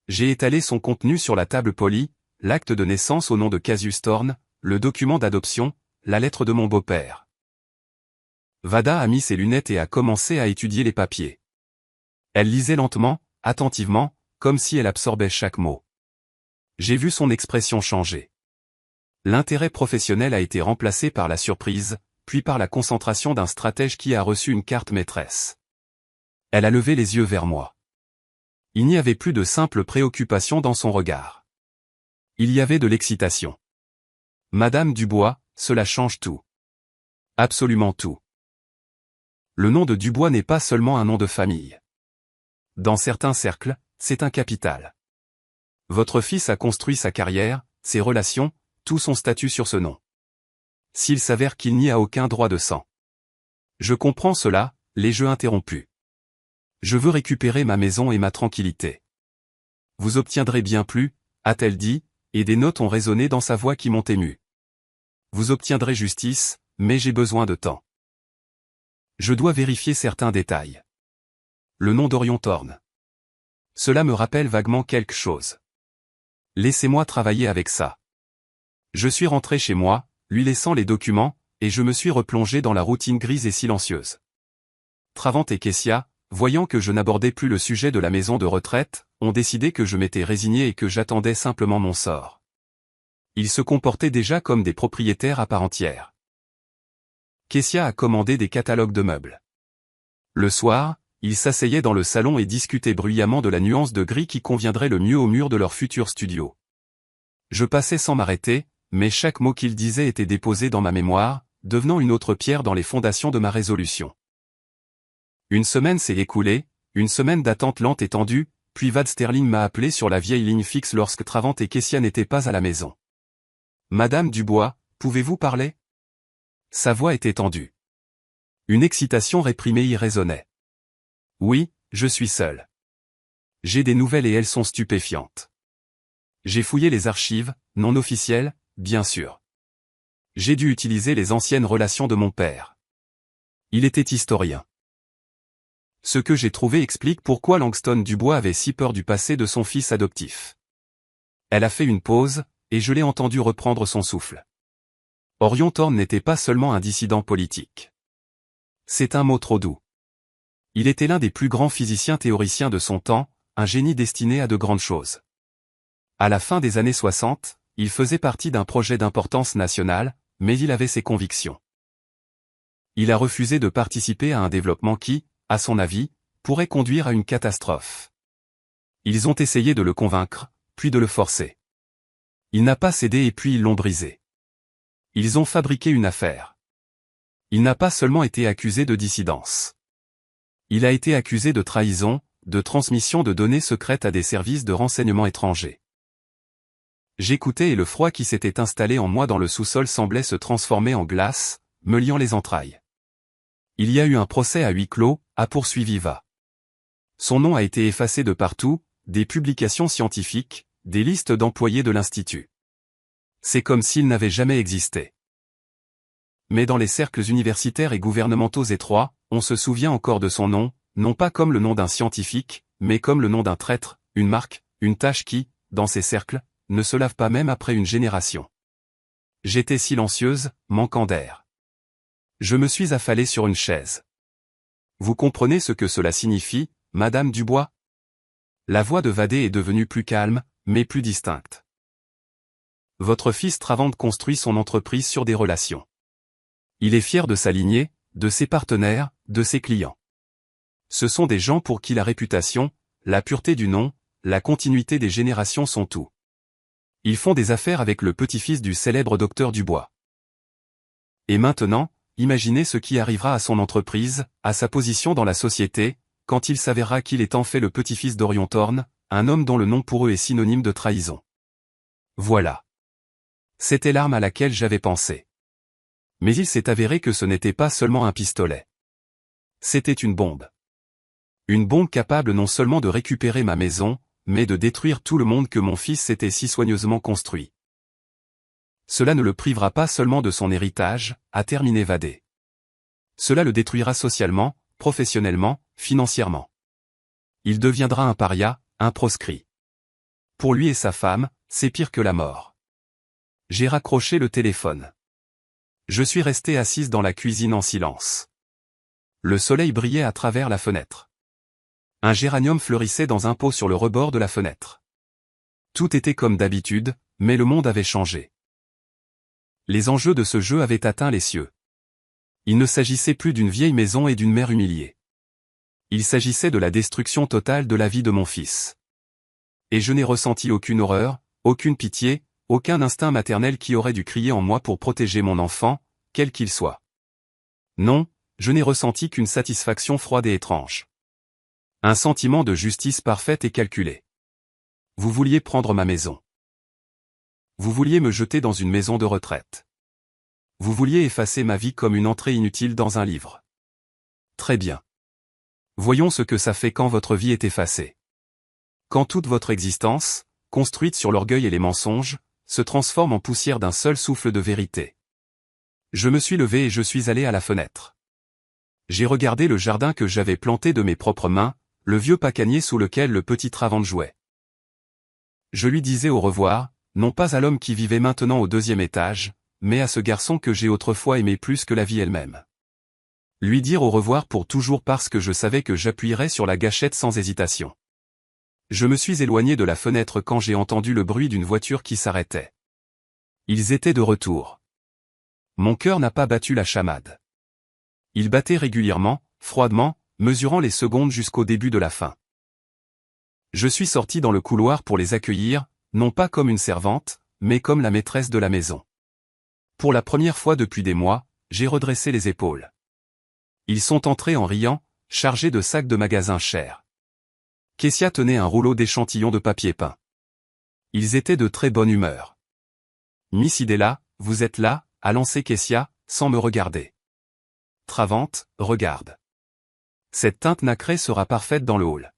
J'ai étalé son contenu sur la table polie, l'acte de naissance au nom de Cassius Thorne, le document d'adoption, la lettre de mon beau-père. Vada a mis ses lunettes et a commencé à étudier les papiers. Elle lisait lentement, attentivement, comme si elle absorbait chaque mot. J'ai vu son expression changer. L'intérêt professionnel a été remplacé par la surprise, puis par la concentration d'un stratège qui a reçu une carte maîtresse. Elle a levé les yeux vers moi. Il n'y avait plus de simple préoccupation dans son regard. Il y avait de l'excitation. Madame Dubois, cela change tout. Absolument tout. Le nom de Dubois n'est pas seulement un nom de famille. Dans certains cercles, c'est un capital. Votre fils a construit sa carrière, ses relations, tout son statut sur ce nom. S'il s'avère qu'il n'y a aucun droit de sang. Je comprends cela, les jeux interrompus. Je veux récupérer ma maison et ma tranquillité. Vous obtiendrez bien plus, a-t-elle dit, et des notes ont résonné dans sa voix qui m'ont ému. Vous obtiendrez justice, mais j'ai besoin de temps. Je dois vérifier certains détails. Le nom d'Orion Thorne. Cela me rappelle vaguement quelque chose. Laissez-moi travailler avec ça. Je suis rentré chez moi, lui laissant les documents, et je me suis replongé dans la routine grise et silencieuse. Travante et Kessia, voyant que je n'abordais plus le sujet de la maison de retraite, ont décidé que je m'étais résigné et que j'attendais simplement mon sort. Ils se comportaient déjà comme des propriétaires à part entière. Kessia a commandé des catalogues de meubles. Le soir, ils s'asseyaient dans le salon et discutaient bruyamment de la nuance de gris qui conviendrait le mieux au mur de leur futur studio. Je passais sans m'arrêter, mais chaque mot qu'ils disaient était déposé dans ma mémoire, devenant une autre pierre dans les fondations de ma résolution. Une semaine s'est écoulée, une semaine d'attente lente et tendue, puis Vad Sterling m'a appelé sur la vieille ligne fixe lorsque Travante et Kessia n'étaient pas à la maison. « Madame Dubois, pouvez-vous parler ?» Sa voix était tendue. Une excitation réprimée y résonnait. « Oui, Je suis seul. J'ai des nouvelles et elles sont stupéfiantes. J'ai fouillé les archives, non officielles, bien sûr. J'ai dû utiliser les anciennes relations de mon père. Il était historien. Ce que j'ai trouvé explique pourquoi Langston Dubois avait si peur du passé de son fils adoptif. Elle a fait une pause, et je l'ai entendu reprendre son souffle. Orion Thorne n'était pas seulement un dissident politique. C'est un mot trop doux. Il était l'un des plus grands physiciens théoriciens de son temps, un génie destiné à de grandes choses. À la fin des années 60, il faisait partie d'un projet d'importance nationale, mais il avait ses convictions. Il a refusé de participer à un développement qui, à son avis, pourrait conduire à une catastrophe. Ils ont essayé de le convaincre, puis de le forcer. Il n'a pas cédé et puis ils l'ont brisé. Ils ont fabriqué une affaire. Il n'a pas seulement été accusé de dissidence. Il a été accusé de trahison, de transmission de données secrètes à des services de renseignement étrangers. J'écoutais et le froid qui s'était installé en moi dans le sous-sol semblait se transformer en glace, me liant les entrailles. Il y a eu un procès à huis clos, a poursuivi Va. Son nom a été effacé de partout, des publications scientifiques, des listes d'employés de l'Institut. C'est comme s'il n'avait jamais existé. Mais dans les cercles universitaires et gouvernementaux étroits, on se souvient encore de son nom, non pas comme le nom d'un scientifique, mais comme le nom d'un traître, une marque, une tache qui, dans ces cercles, ne se lave pas même après une génération. J'étais silencieuse, manquant d'air. Je me suis affalée sur une chaise. Vous comprenez ce que cela signifie, Madame Dubois? La voix de Vadé est devenue plus calme, mais plus distincte. Votre fils Travant construit son entreprise sur des relations. Il est fier de sa lignée, de ses partenaires, de ses clients. Ce sont des gens pour qui la réputation, la pureté du nom, la continuité des générations sont tout. Ils font des affaires avec le petit-fils du célèbre docteur Dubois. Et maintenant, imaginez ce qui arrivera à son entreprise, à sa position dans la société, quand il s'avérera qu'il est en fait le petit-fils d'Orion Thorne, un homme dont le nom pour eux est synonyme de trahison. Voilà. C'était l'arme à laquelle j'avais pensé. Mais il s'est avéré que ce n'était pas seulement un pistolet. C'était une bombe. Une bombe capable non seulement de récupérer ma maison, mais de détruire tout le monde que mon fils s'était si soigneusement construit. Cela ne le privera pas seulement de son héritage, a terminé Vadé. Cela le détruira socialement, professionnellement, financièrement. Il deviendra un paria, un proscrit. Pour lui et sa femme, c'est pire que la mort. J'ai raccroché le téléphone. Je suis restée assise dans la cuisine en silence. Le soleil brillait à travers la fenêtre. Un géranium fleurissait dans un pot sur le rebord de la fenêtre. Tout était comme d'habitude, mais le monde avait changé. Les enjeux de ce jeu avaient atteint les cieux. Il ne s'agissait plus d'une vieille maison et d'une mère humiliée. Il s'agissait de la destruction totale de la vie de mon fils. Et je n'ai ressenti aucune horreur, aucune pitié, aucun instinct maternel qui aurait dû crier en moi pour protéger mon enfant, quel qu'il soit. Non, je n'ai ressenti qu'une satisfaction froide et étrange. Un sentiment de justice parfaite et calculée. Vous vouliez prendre ma maison. Vous vouliez me jeter dans une maison de retraite. Vous vouliez effacer ma vie comme une entrée inutile dans un livre. Très bien. Voyons ce que ça fait quand votre vie est effacée. Quand toute votre existence, construite sur l'orgueil et les mensonges, se transforme en poussière d'un seul souffle de vérité. Je me suis levé et je suis allé à la fenêtre. J'ai regardé le jardin que j'avais planté de mes propres mains, le vieux pacanier sous lequel le petit Travant jouait. Je lui disais au revoir, non pas à l'homme qui vivait maintenant au 2e étage, mais à ce garçon que j'ai autrefois aimé plus que la vie elle-même. Lui dire au revoir pour toujours parce que je savais que j'appuierais sur la gâchette sans hésitation. Je me suis éloigné de la fenêtre quand j'ai entendu le bruit d'une voiture qui s'arrêtait. Ils étaient de retour. Mon cœur n'a pas battu la chamade. Il battait régulièrement, froidement, mesurant les secondes jusqu'au début de la fin. Je suis sorti dans le couloir pour les accueillir, non pas comme une servante, mais comme la maîtresse de la maison. Pour la première fois depuis des mois, j'ai redressé les épaules. Ils sont entrés en riant, chargés de sacs de magasin chers. Kessia tenait un rouleau d'échantillons de papier peint. Ils étaient de très bonne humeur. Miss Idella, vous êtes là, a lancé Kessia, sans me regarder. Travant, regarde. Cette teinte nacrée sera parfaite dans le hall.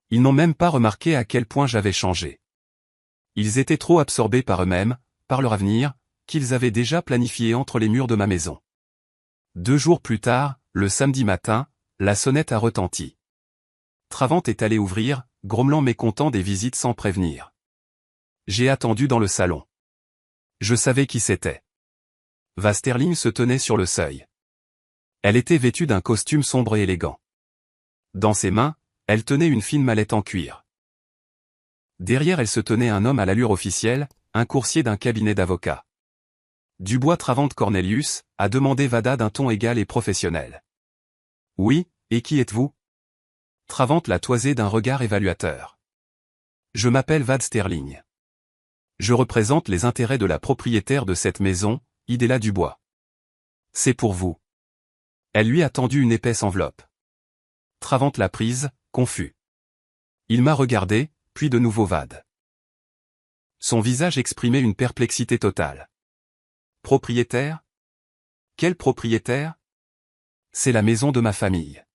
Ils n'ont même pas remarqué à quel point j'avais changé. Ils étaient trop absorbés par eux-mêmes, par leur avenir, qu'ils avaient déjà planifié entre les murs de ma maison. 2 jours plus tard, le samedi matin, la sonnette a retenti. Travant est allé ouvrir, grommelant mécontent des visites sans prévenir. J'ai attendu dans le salon. Je savais qui c'était. Va Sterling se tenait sur le seuil. Elle était vêtue d'un costume sombre et élégant. Dans ses mains, elle tenait une fine mallette en cuir. Derrière elle se tenait un homme à l'allure officielle, un coursier d'un cabinet d'avocats. Dubois Travant Cornelius, a demandé Vada d'un ton égal et professionnel. Oui, et qui êtes-vous? Travant l'a toisé d'un regard évaluateur. Je m'appelle Vad Sterling. Je représente les intérêts de la propriétaire de cette maison, Idella Dubois. C'est pour vous. Elle lui a tendu une épaisse enveloppe. Travant l'a prise, confus. Il m'a regardé, puis de nouveau Vad. Son visage exprimait une perplexité totale. Propriétaire? Quel propriétaire? C'est la maison de ma famille.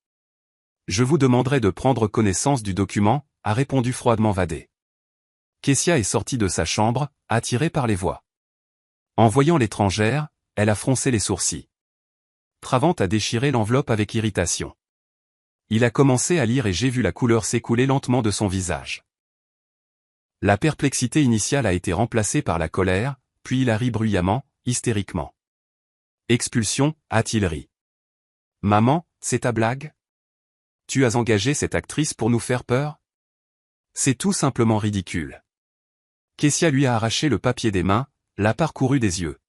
Je vous demanderai de prendre connaissance du document, a répondu froidement Vadé. Kessia est sortie de sa chambre, attirée par les voix. En voyant l'étrangère, elle a froncé les sourcils. Travant a déchiré l'enveloppe avec irritation. Il a commencé à lire et j'ai vu la couleur s'écouler lentement de son visage. La perplexité initiale a été remplacée par la colère, puis il a ri bruyamment, hystériquement. Expulsion, a-t-il ri. Maman, c'est ta blague? Tu as engagé cette actrice pour nous faire peur? C'est tout simplement ridicule. Kessia lui a arraché le papier des mains, l'a parcouru des yeux.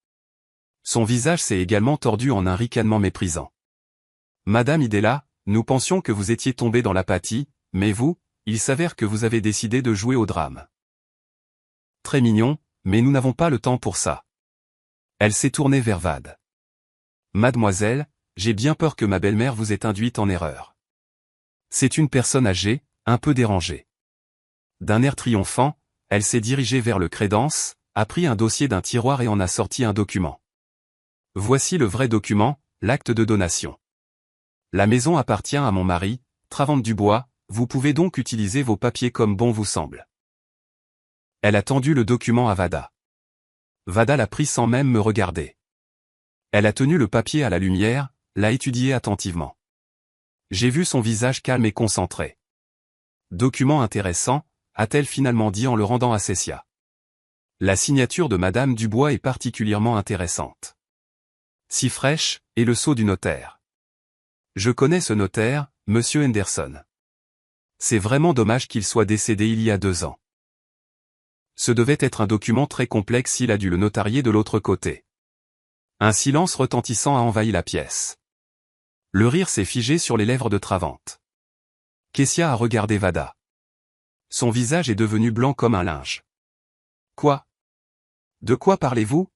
Son visage s'est également tordu en un ricanement méprisant. Madame Idella, nous pensions que vous étiez tombée dans l'apathie, mais vous, il s'avère que vous avez décidé de jouer au drame. Très mignon, mais nous n'avons pas le temps pour ça. Elle s'est tournée vers Vad. Mademoiselle, j'ai bien peur que ma belle-mère vous ait induite en erreur. C'est une personne âgée, un peu dérangée. D'un air triomphant, elle s'est dirigée vers le crédence, a pris un dossier d'un tiroir et en a sorti un document. Voici le vrai document, l'acte de donation. La maison appartient à mon mari, Travant Dubois, vous pouvez donc utiliser vos papiers comme bon vous semble. Elle a tendu le document à Vada. Vada l'a pris sans même me regarder. Elle a tenu le papier à la lumière, l'a étudié attentivement. J'ai vu son visage calme et concentré. Document intéressant, a-t-elle finalement dit en le rendant à Kessia. La signature de Madame Dubois est particulièrement intéressante. Si fraîche, et le sceau du notaire. Je connais ce notaire, Monsieur Henderson. C'est vraiment dommage qu'il soit décédé il y a 2 ans. Ce devait être un document très complexe s'il a dû le notarier de l'autre côté. Un silence retentissant a envahi la pièce. Le rire s'est figé sur les lèvres de Travant. Kessia a regardé Vada. Son visage est devenu blanc comme un linge. Quoi? De quoi parlez-vous?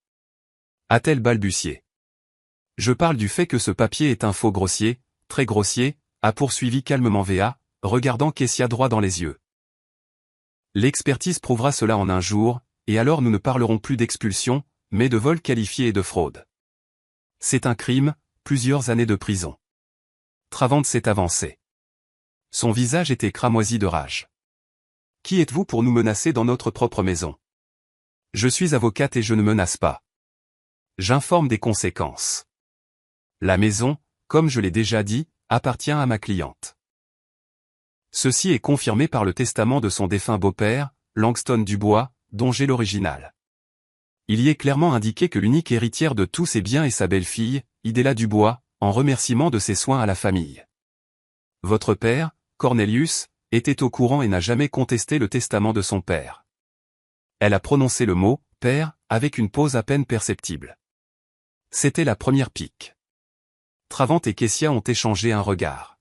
A-t-elle balbutié. Je parle du fait que ce papier est un faux grossier, très grossier, a poursuivi calmement Va, regardant Kessia droit dans les yeux. L'expertise prouvera cela en un jour, et alors nous ne parlerons plus d'expulsion, mais de vol qualifié et de fraude. C'est un crime, plusieurs années de prison. Travant s'est avancé. Son visage était cramoisi de rage. Qui êtes-vous pour nous menacer dans notre propre maison? Je suis avocate et je ne menace pas. J'informe des conséquences. La maison, comme je l'ai déjà dit, appartient à ma cliente. Ceci est confirmé par le testament de son défunt beau-père, Langston Dubois, dont j'ai l'original. Il y est clairement indiqué que l'unique héritière de tous ses biens est sa belle-fille, Idella Dubois, en remerciement de ses soins à la famille. Votre père, Cornelius, était au courant et n'a jamais contesté le testament de son père. Elle a prononcé le mot « père » avec une pause à peine perceptible. C'était la première pique. Travant et Kessia ont échangé un regard.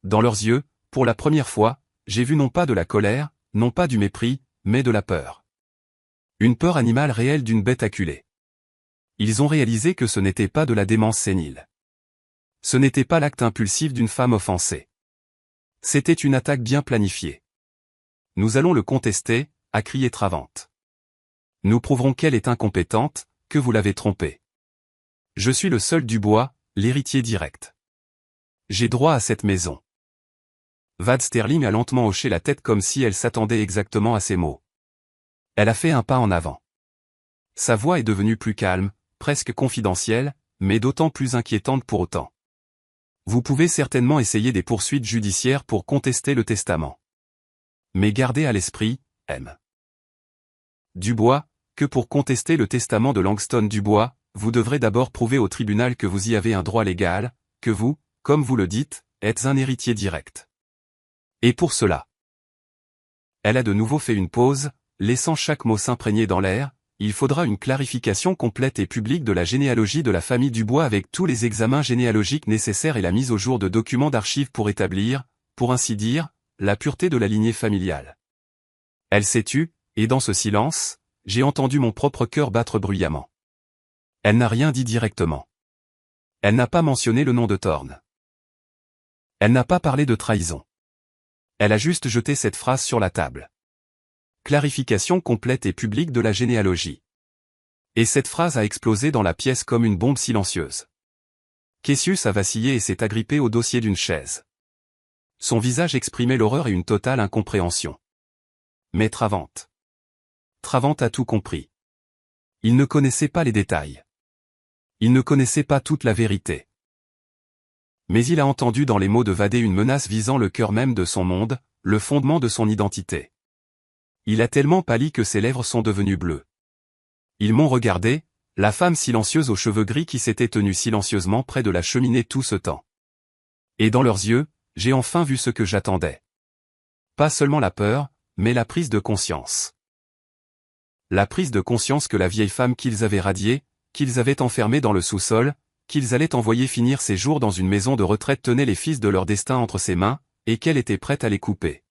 Dans leurs yeux, pour la première fois, j'ai vu non pas de la colère, non pas du mépris, mais de la peur. Une peur animale réelle d'une bête acculée. Ils ont réalisé que ce n'était pas de la démence sénile. Ce n'était pas l'acte impulsif d'une femme offensée. C'était une attaque bien planifiée. Nous allons le contester, a crié Travant. Nous prouverons qu'elle est incompétente, que vous l'avez trompée. Je suis le seul Dubois, l'héritier direct. J'ai droit à cette maison. Vad Sterling a lentement hoché la tête comme si elle s'attendait exactement à ces mots. Elle a fait un pas en avant. Sa voix est devenue plus calme, presque confidentielle, mais d'autant plus inquiétante pour autant. Vous pouvez certainement essayer des poursuites judiciaires pour contester le testament. Mais gardez à l'esprit, M. Dubois, que pour contester le testament de Langston Dubois, vous devrez d'abord prouver au tribunal que vous y avez un droit légal, que vous, comme vous le dites, êtes un héritier direct. Et pour cela. Elle a de nouveau fait une pause, laissant chaque mot s'imprégner dans l'air. Il faudra une clarification complète et publique de la généalogie de la famille Dubois avec tous les examens généalogiques nécessaires et la mise au jour de documents d'archives pour établir, pour ainsi dire, la pureté de la lignée familiale. Elle s'est tue, et dans ce silence, j'ai entendu mon propre cœur battre bruyamment. Elle n'a rien dit directement. Elle n'a pas mentionné le nom de Thorne. Elle n'a pas parlé de trahison. Elle a juste jeté cette phrase sur la table. Clarification complète et publique de la généalogie. Et cette phrase a explosé dans la pièce comme une bombe silencieuse. Cassius a vacillé et s'est agrippé au dossier d'une chaise. Son visage exprimait l'horreur et une totale incompréhension. Mais Travant a tout compris. Il ne connaissait pas les détails. Il ne connaissait pas toute la vérité. Mais il a entendu dans les mots de Vadé une menace visant le cœur même de son monde, le fondement de son identité. Il a tellement pâli que ses lèvres sont devenues bleues. Ils m'ont regardé, la femme silencieuse aux cheveux gris qui s'était tenue silencieusement près de la cheminée tout ce temps. Et dans leurs yeux, j'ai enfin vu ce que j'attendais. Pas seulement la peur, mais la prise de conscience. La prise de conscience que la vieille femme qu'ils avaient radiée, qu'ils avaient enfermée dans le sous-sol, qu'ils allaient envoyer finir ses jours dans une maison de retraite tenait les fils de leur destin entre ses mains, et qu'elle était prête à les couper.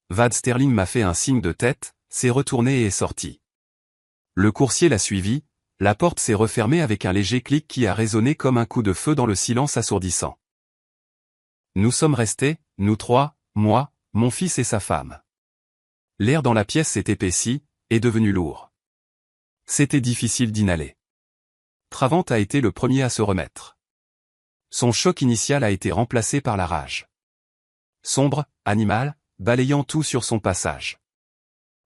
Vad Sterling m'a fait un signe de tête, s'est retourné et est sorti. Le coursier l'a suivi, la porte s'est refermée avec un léger clic qui a résonné comme un coup de feu dans le silence assourdissant. Nous sommes restés, nous trois, moi, mon fils et sa femme. L'air dans la pièce s'est épaissi, est devenu lourd. C'était difficile d'inhaler. Travant a été le premier à se remettre. Son choc initial a été remplacé par la rage. Sombre, animal, balayant tout sur son passage.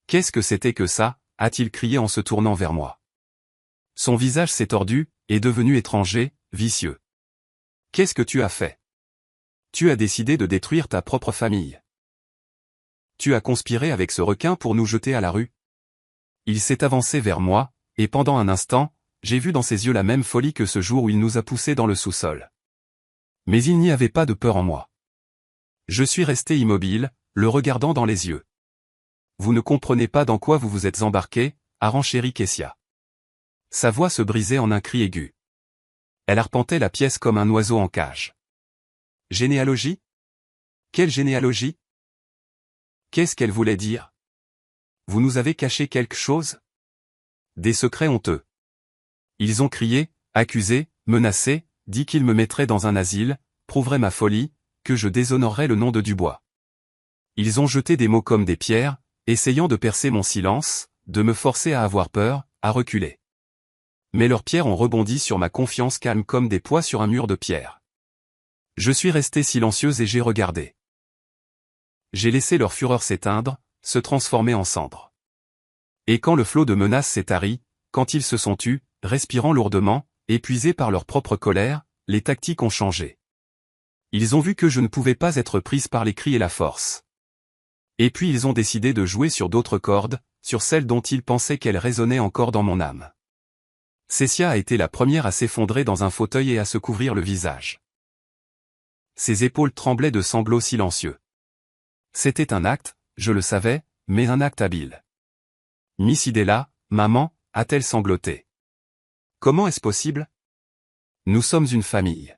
Qu'est-ce que c'était que ça, a-t-il crié en se tournant vers moi. Son visage s'est tordu, est devenu étranger, vicieux. Qu'est-ce que tu as fait? Tu as décidé de détruire ta propre famille. Tu as conspiré avec ce requin pour nous jeter à la rue. Il s'est avancé vers moi, et pendant un instant, j'ai vu dans ses yeux la même folie que ce jour où il nous a poussés dans le sous-sol. Mais il n'y avait pas de peur en moi. Je suis resté immobile, le regardant dans les yeux. Vous ne comprenez pas dans quoi vous vous êtes embarqué, a renchéri Kessia. Sa voix se brisait en un cri aigu. Elle arpentait la pièce comme un oiseau en cage. Généalogie? Quelle généalogie? Qu'est-ce qu'elle voulait dire? Vous nous avez caché quelque chose? Des secrets honteux. Ils ont crié, accusé, menacé, dit qu'ils me mettraient dans un asile, prouveraient ma folie, que je déshonorerais le nom de Dubois. Ils ont jeté des mots comme des pierres, essayant de percer mon silence, de me forcer à avoir peur, à reculer. Mais leurs pierres ont rebondi sur ma confiance calme comme des poids sur un mur de pierre. Je suis resté silencieuse et j'ai regardé. J'ai laissé leur fureur s'éteindre, se transformer en cendres. Et quand le flot de menaces s'est tari, quand ils se sont tus, respirant lourdement, épuisés par leur propre colère, les tactiques ont changé. Ils ont vu que je ne pouvais pas être prise par les cris et la force. Et puis ils ont décidé de jouer sur d'autres cordes, sur celles dont ils pensaient qu'elles résonnaient encore dans mon âme. Cessia a été la première à s'effondrer dans un fauteuil et à se couvrir le visage. Ses épaules tremblaient de sanglots silencieux. C'était un acte, je le savais, mais un acte habile. Miss Idella, maman, a-t-elle sangloté. Comment est-ce possible? Nous sommes une famille.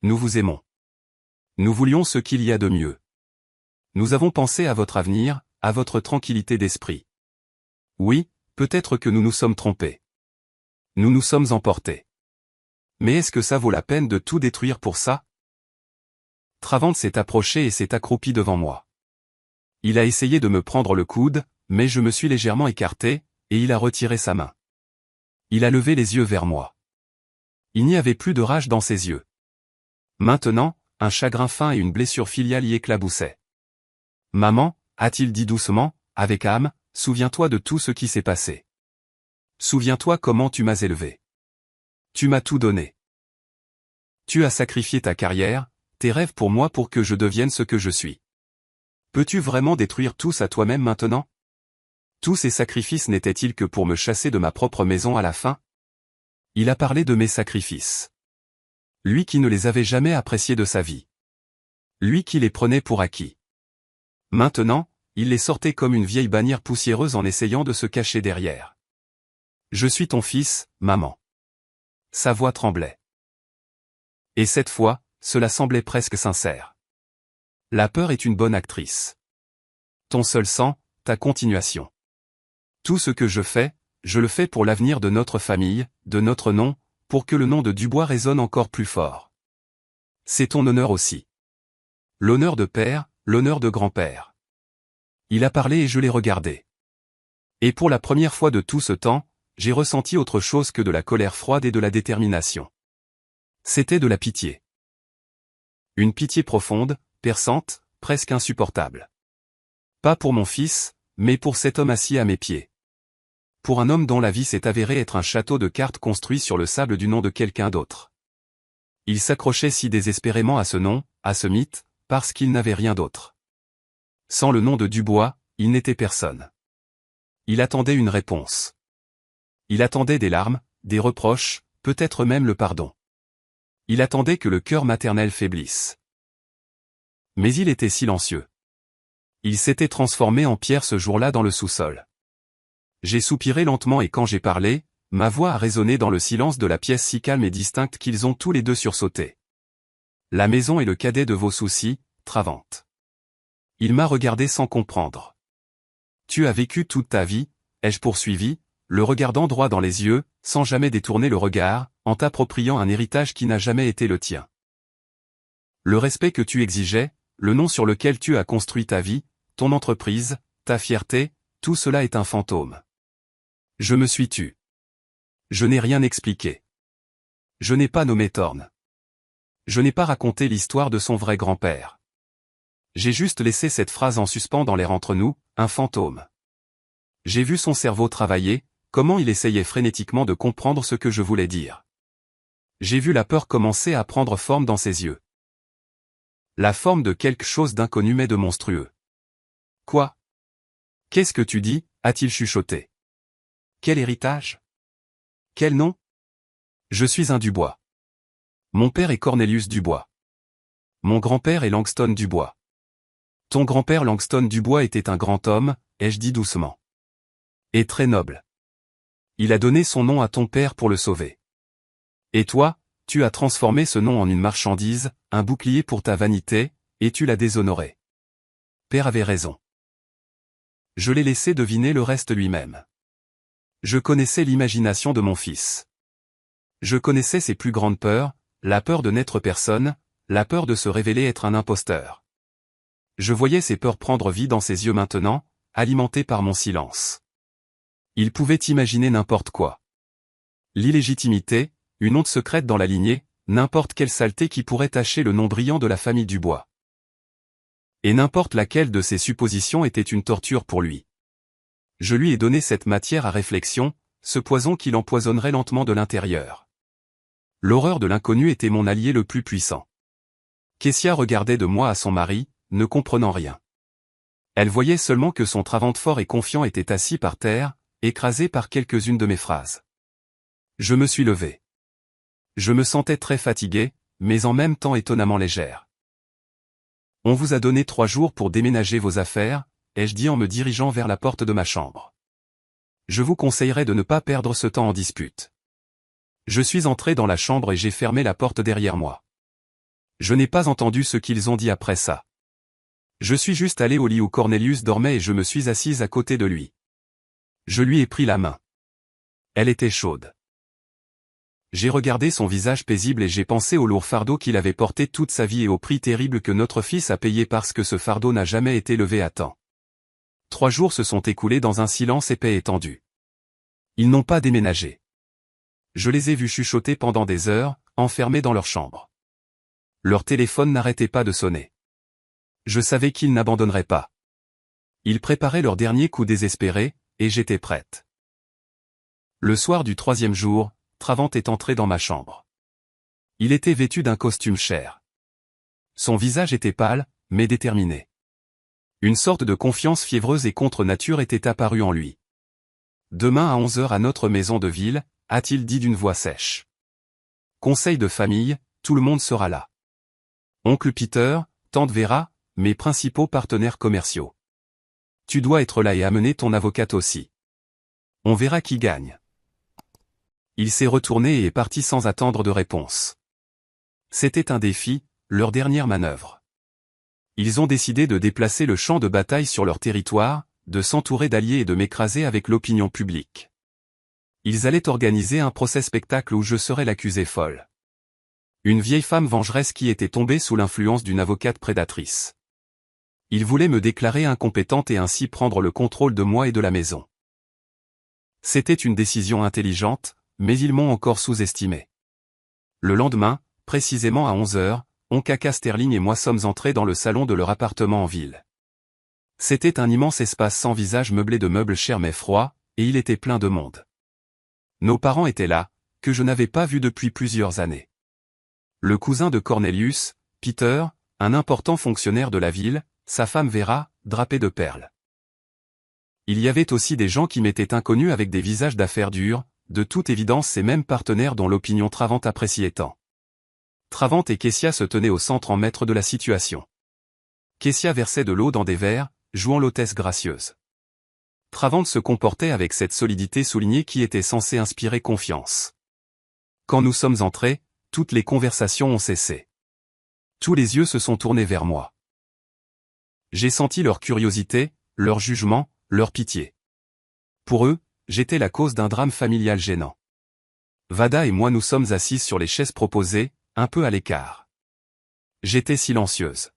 Nous vous aimons. Nous voulions ce qu'il y a de mieux. Nous avons pensé à votre avenir, à votre tranquillité d'esprit. Oui, peut-être que nous nous sommes trompés. Nous nous sommes emportés. Mais est-ce que ça vaut la peine de tout détruire pour ça? Travant s'est approché et s'est accroupi devant moi. Il a essayé de me prendre le coude, mais je me suis légèrement écarté, et il a retiré sa main. Il a levé les yeux vers moi. Il n'y avait plus de rage dans ses yeux. Maintenant, un chagrin fin et une blessure filiale y éclaboussaient. Maman, a-t-il dit doucement, avec âme, souviens-toi de tout ce qui s'est passé. Souviens-toi comment tu m'as élevé. Tu m'as tout donné. Tu as sacrifié ta carrière, tes rêves pour moi pour que je devienne ce que je suis. Peux-tu vraiment détruire tous à toi-même maintenant? Tous ces sacrifices n'étaient-ils que pour me chasser de ma propre maison à la fin? Il a parlé de mes sacrifices. Lui qui ne les avait jamais appréciés de sa vie. Lui qui les prenait pour acquis. Maintenant, il les sortait comme une vieille bannière poussiéreuse en essayant de se cacher derrière. Je suis ton fils, maman. Sa voix tremblait. Et cette fois, cela semblait presque sincère. La peur est une bonne actrice. Ton seul sang, ta continuation. Tout ce que je le fais pour l'avenir de notre famille, de notre nom, pour que le nom de Dubois résonne encore plus fort. C'est ton honneur aussi. L'honneur de père, l'honneur de grand-père. Il a parlé et je l'ai regardé. Et pour la première fois de tout ce temps, j'ai ressenti autre chose que de la colère froide et de la détermination. C'était de la pitié. Une pitié profonde, perçante, presque insupportable. Pas pour mon fils, mais pour cet homme assis à mes pieds. Pour un homme dont la vie s'est avérée être un château de cartes construit sur le sable du nom de quelqu'un d'autre. Il s'accrochait si désespérément à ce nom, à ce mythe, parce qu'il n'avait rien d'autre. Sans le nom de Dubois, il n'était personne. Il attendait une réponse. Il attendait des larmes, des reproches, peut-être même le pardon. Il attendait que le cœur maternel faiblisse. Mais il était silencieux. Il s'était transformé en pierre ce jour-là dans le sous-sol. J'ai soupiré lentement et quand j'ai parlé, ma voix a résonné dans le silence de la pièce si calme et distincte qu'ils ont tous les deux sursauté. La maison est le cadet de vos soucis, Travante. Il m'a regardé sans comprendre. Tu as vécu toute ta vie, ai-je poursuivi, le regardant droit dans les yeux, sans jamais détourner le regard, en t'appropriant un héritage qui n'a jamais été le tien. Le respect que tu exigeais, le nom sur lequel tu as construit ta vie, ton entreprise, ta fierté, tout cela est un fantôme. Je me suis tu. Je n'ai rien expliqué. Je n'ai pas nommé Thorne. Je n'ai pas raconté l'histoire de son vrai grand-père. J'ai juste laissé cette phrase en suspens dans l'air entre nous, un fantôme. J'ai vu son cerveau travailler, comment il essayait frénétiquement de comprendre ce que je voulais dire. J'ai vu la peur commencer à prendre forme dans ses yeux. La forme de quelque chose d'inconnu mais de monstrueux. Quoi? Qu'est-ce que tu dis, a-t-il chuchoté. Quel héritage? Quel nom? Je suis un Dubois. Mon père est Cornelius Dubois. Mon grand-père est Langston Dubois. Ton grand-père Langston Dubois était un grand homme, ai-je dit doucement. Et très noble. Il a donné son nom à ton père pour le sauver. Et toi, tu as transformé ce nom en une marchandise, un bouclier pour ta vanité, et tu l'as déshonoré. Père avait raison. Je l'ai laissé deviner le reste lui-même. Je connaissais l'imagination de mon fils. Je connaissais ses plus grandes peurs, la peur de n'être personne, la peur de se révéler être un imposteur. Je voyais ces peurs prendre vie dans ses yeux maintenant, alimentées par mon silence. Il pouvait imaginer n'importe quoi. L'illégitimité, une honte secrète dans la lignée, n'importe quelle saleté qui pourrait tacher le nom brillant de la famille Dubois. Et n'importe laquelle de ces suppositions était une torture pour lui. Je lui ai donné cette matière à réflexion, ce poison qui l'empoisonnerait lentement de l'intérieur. L'horreur de l'inconnu était mon allié le plus puissant. Kessia regardait de moi à son mari, ne comprenant rien. Elle voyait seulement que son Travante fort et confiant était assis par terre, écrasé par quelques-unes de mes phrases. Je me suis levé. Je me sentais très fatigué, mais en même temps étonnamment légère. On vous a donné 3 jours pour déménager vos affaires, ai-je dit en me dirigeant vers la porte de ma chambre. Je vous conseillerais de ne pas perdre ce temps en dispute. Je suis entré dans la chambre et j'ai fermé la porte derrière moi. Je n'ai pas entendu ce qu'ils ont dit après ça. Je suis juste allé au lit où Cornelius dormait et je me suis assise à côté de lui. Je lui ai pris la main. Elle était chaude. J'ai regardé son visage paisible et j'ai pensé au lourd fardeau qu'il avait porté toute sa vie et au prix terrible que notre fils a payé parce que ce fardeau n'a jamais été levé à temps. 3 jours se sont écoulés dans un silence épais et tendu. Ils n'ont pas déménagé. Je les ai vus chuchoter pendant des heures, enfermés dans leur chambre. leur téléphone n'arrêtait pas de sonner. Je savais qu'ils n'abandonneraient pas. Ils préparaient leur dernier coup désespéré, et j'étais prête. Le soir du 3e jour, Travant est entré dans ma chambre. Il était vêtu d'un costume cher. Son visage était pâle, mais déterminé. Une sorte de confiance fiévreuse et contre nature était apparue en lui. « Demain à 11h à notre maison de ville », a-t-il dit d'une voix sèche. « Conseil de famille, tout le monde sera là. Oncle Peter, tante Vera, mes principaux partenaires commerciaux. Tu dois être là et amener ton avocate aussi. On verra qui gagne. » Il s'est retourné et est parti sans attendre de réponse. C'était un défi, leur dernière manœuvre. Ils ont décidé de déplacer le champ de bataille sur leur territoire, de s'entourer d'alliés et de m'écraser avec l'opinion publique. Ils allaient organiser un procès-spectacle où je serais l'accusée folle. Une vieille femme vengeresse qui était tombée sous l'influence d'une avocate prédatrice. Ils voulaient me déclarer incompétente et ainsi prendre le contrôle de moi et de la maison. C'était une décision intelligente, mais ils m'ont encore sous-estimé. Le lendemain, précisément à 11h, Onkaka Sterling et moi sommes entrés dans le salon de leur appartement en ville. C'était un immense espace sans visage meublé de meubles chers mais froids, et il était plein de monde. Nos parents étaient là, que je n'avais pas vus depuis plusieurs années. Le cousin de Cornelius, Peter, un important fonctionnaire de la ville, sa femme Vera, drapée de perles. Il y avait aussi des gens qui m'étaient inconnus avec des visages d'affaires dures, de toute évidence ces mêmes partenaires dont l'opinion Travant appréciait tant. Travant et Kessia se tenaient au centre en maître de la situation. Kessia versait de l'eau dans des verres, jouant l'hôtesse gracieuse. Travant se comportait avec cette solidité soulignée qui était censée inspirer confiance. Quand nous sommes entrés, toutes les conversations ont cessé. Tous les yeux se sont tournés vers moi. J'ai senti leur curiosité, leur jugement, leur pitié. Pour eux, j'étais la cause d'un drame familial gênant. Vada et moi nous sommes assises sur les chaises proposées, un peu à l'écart. J'étais silencieuse.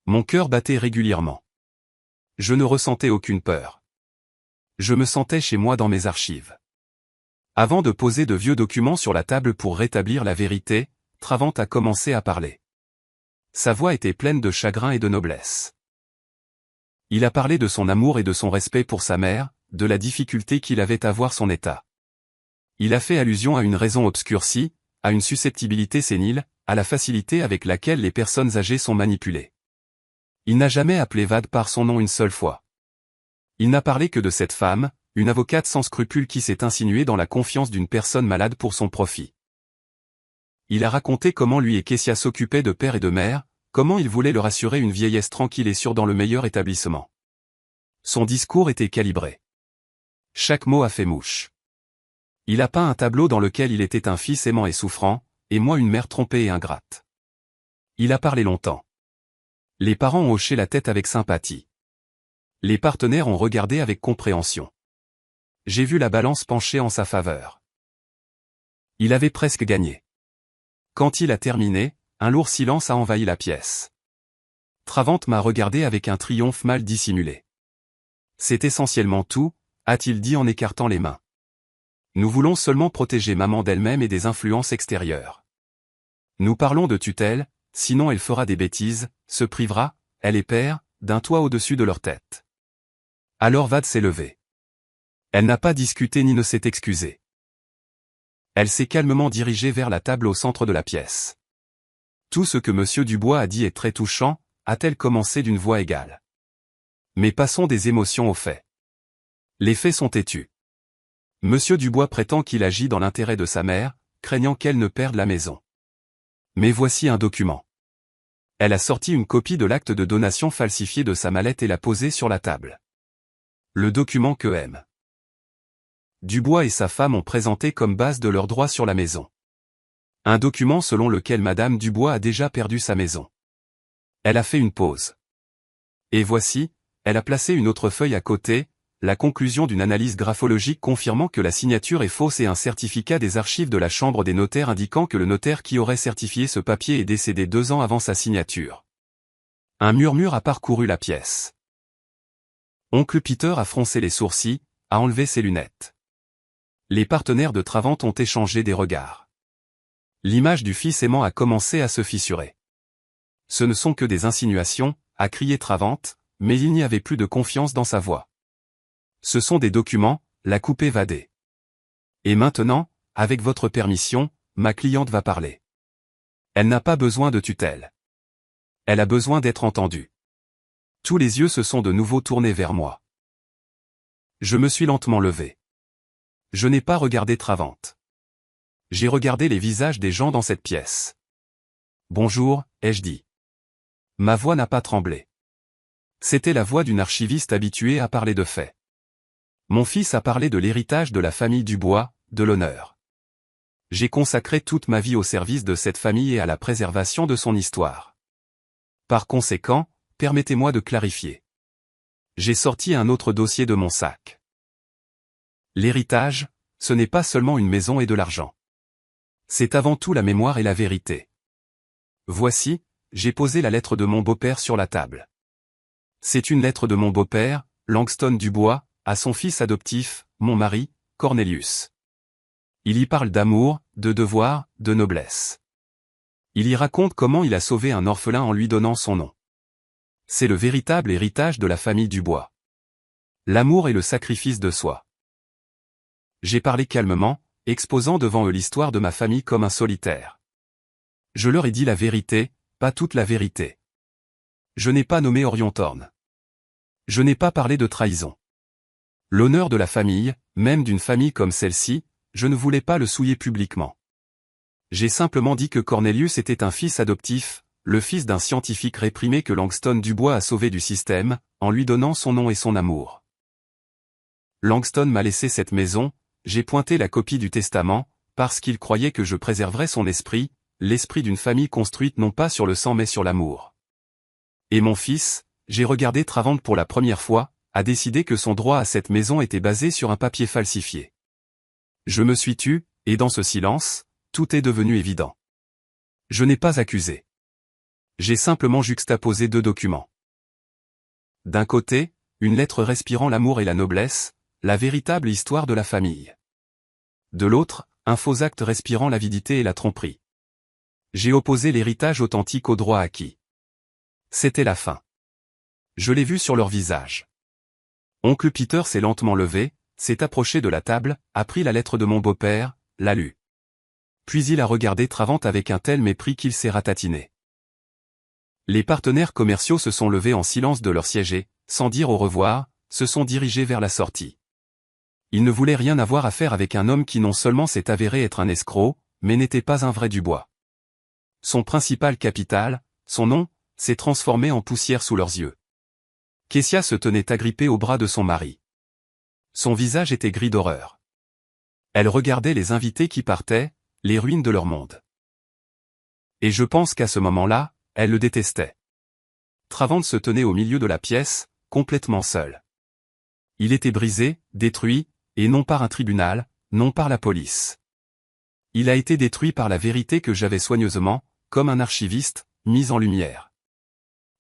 Mon cœur battait régulièrement. Je ne ressentais aucune peur. Je me sentais chez moi dans mes archives. Avant de poser de vieux documents sur la table pour rétablir la vérité, Travant a commencé à parler. Sa voix était pleine de chagrin et de noblesse. Il a parlé de son amour et de son respect pour sa mère, de la difficulté qu'il avait à voir son état. Il a fait allusion à une raison obscurcie, à une susceptibilité sénile, à la facilité avec laquelle les personnes âgées sont manipulées. Il n'a jamais appelé Vad par son nom une seule fois. Il n'a parlé que de cette femme, une avocate sans scrupules qui s'est insinuée dans la confiance d'une personne malade pour son profit. Il a raconté comment lui et Kessia s'occupaient de père et de mère, comment il voulait leur assurer une vieillesse tranquille et sûre dans le meilleur établissement. Son discours était calibré. Chaque mot a fait mouche. Il a peint un tableau dans lequel il était un fils aimant et souffrant, et moi une mère trompée et ingrate. Il a parlé longtemps. Les parents ont hoché la tête avec sympathie. Les partenaires ont regardé avec compréhension. J'ai vu la balance pencher en sa faveur. Il avait presque gagné. Quand il a terminé, un lourd silence a envahi la pièce. Travant m'a regardé avec un triomphe mal dissimulé. C'est essentiellement tout, a-t-il dit en écartant les mains. Nous voulons seulement protéger maman d'elle-même et des influences extérieures. Nous parlons de tutelle, sinon elle fera des bêtises, se privera, elle et père, d'un toit au-dessus de leur tête. Alors Vad s'est levée. Elle n'a pas discuté ni ne s'est excusée. Elle s'est calmement dirigée vers la table au centre de la pièce. Tout ce que Monsieur Dubois a dit est très touchant, a-t-elle commencé d'une voix égale. Mais passons des émotions aux faits. Les faits sont têtus. Monsieur Dubois prétend qu'il agit dans l'intérêt de sa mère, craignant qu'elle ne perde la maison. Mais voici un document. Elle a sorti une copie de l'acte de donation falsifié de sa mallette et l'a posé sur la table. Le document que M. Dubois et sa femme ont présenté comme base de leurs droits sur la maison. Un document selon lequel Madame Dubois a déjà perdu sa maison. Elle a fait une pause. Et voici, elle a placé une autre feuille à côté, la conclusion d'une analyse graphologique confirmant que la signature est fausse et un certificat des archives de la Chambre des notaires indiquant que le notaire qui aurait certifié ce papier est décédé 2 ans avant sa signature. Un murmure a parcouru la pièce. Oncle Peter a froncé les sourcils, a enlevé ses lunettes. Les partenaires de Travant ont échangé des regards. L'image du fils aimant a commencé à se fissurer. Ce ne sont que des insinuations, a crié Travante, mais il n'y avait plus de confiance dans sa voix. Ce sont des documents, la coupe évadée. Et maintenant, avec votre permission, ma cliente va parler. Elle n'a pas besoin de tutelle. Elle a besoin d'être entendue. Tous les yeux se sont de nouveau tournés vers moi. Je me suis lentement levé. Je n'ai pas regardé Travante. J'ai regardé les visages des gens dans cette pièce. Bonjour, ai-je dit. Ma voix n'a pas tremblé. C'était la voix d'une archiviste habituée à parler de faits. Mon fils a parlé de l'héritage de la famille Dubois, de l'honneur. J'ai consacré toute ma vie au service de cette famille et à la préservation de son histoire. Par conséquent, permettez-moi de clarifier. J'ai sorti un autre dossier de mon sac. L'héritage, ce n'est pas seulement une maison et de l'argent. C'est avant tout la mémoire et la vérité. Voici, j'ai posé la lettre de mon beau-père sur la table. C'est une lettre de mon beau-père, Langston Dubois, à son fils adoptif, mon mari, Cornelius. Il y parle d'amour, de devoir, de noblesse. Il y raconte comment il a sauvé un orphelin en lui donnant son nom. C'est le véritable héritage de la famille Dubois. L'amour et le sacrifice de soi. J'ai parlé calmement, exposant devant eux l'histoire de ma famille comme un solitaire. Je leur ai dit la vérité, pas toute la vérité. Je n'ai pas nommé Orion Thorne. Je n'ai pas parlé de trahison. L'honneur de la famille, même d'une famille comme celle-ci, je ne voulais pas le souiller publiquement. J'ai simplement dit que Cornelius était un fils adoptif, le fils d'un scientifique réprimé que Langston Dubois a sauvé du système, en lui donnant son nom et son amour. Langston m'a laissé cette maison, j'ai pointé la copie du testament, parce qu'il croyait que je préserverais son esprit, l'esprit d'une famille construite non pas sur le sang mais sur l'amour. Et mon fils, j'ai regardé Travante pour la première fois, a décidé que son droit à cette maison était basé sur un papier falsifié. Je me suis tu, et dans ce silence, tout est devenu évident. Je n'ai pas accusé. J'ai simplement juxtaposé deux documents. D'un côté, une lettre respirant l'amour et la noblesse, la véritable histoire de la famille. De l'autre, un faux acte respirant l'avidité et la tromperie. J'ai opposé l'héritage authentique au droit acquis. C'était la fin. Je l'ai vu sur leur visage. Oncle Peter s'est lentement levé, s'est approché de la table, a pris la lettre de mon beau-père, l'a lue. Puis il a regardé Travante avec un tel mépris qu'il s'est ratatiné. Les partenaires commerciaux se sont levés en silence de leur siège et, sans dire au revoir, se sont dirigés vers la sortie. Ils ne voulaient rien avoir à faire avec un homme qui non seulement s'est avéré être un escroc, mais n'était pas un vrai Dubois. Son principal capital, son nom, s'est transformé en poussière sous leurs yeux. Kessia se tenait agrippée au bras de son mari. Son visage était gris d'horreur. Elle regardait les invités qui partaient, les ruines de leur monde. Et je pense qu'à ce moment-là, elle le détestait. Travante se tenait au milieu de la pièce, complètement seul. Il était brisé, détruit, et non par un tribunal, non par la police. Il a été détruit par la vérité que j'avais soigneusement, comme un archiviste, mise en lumière.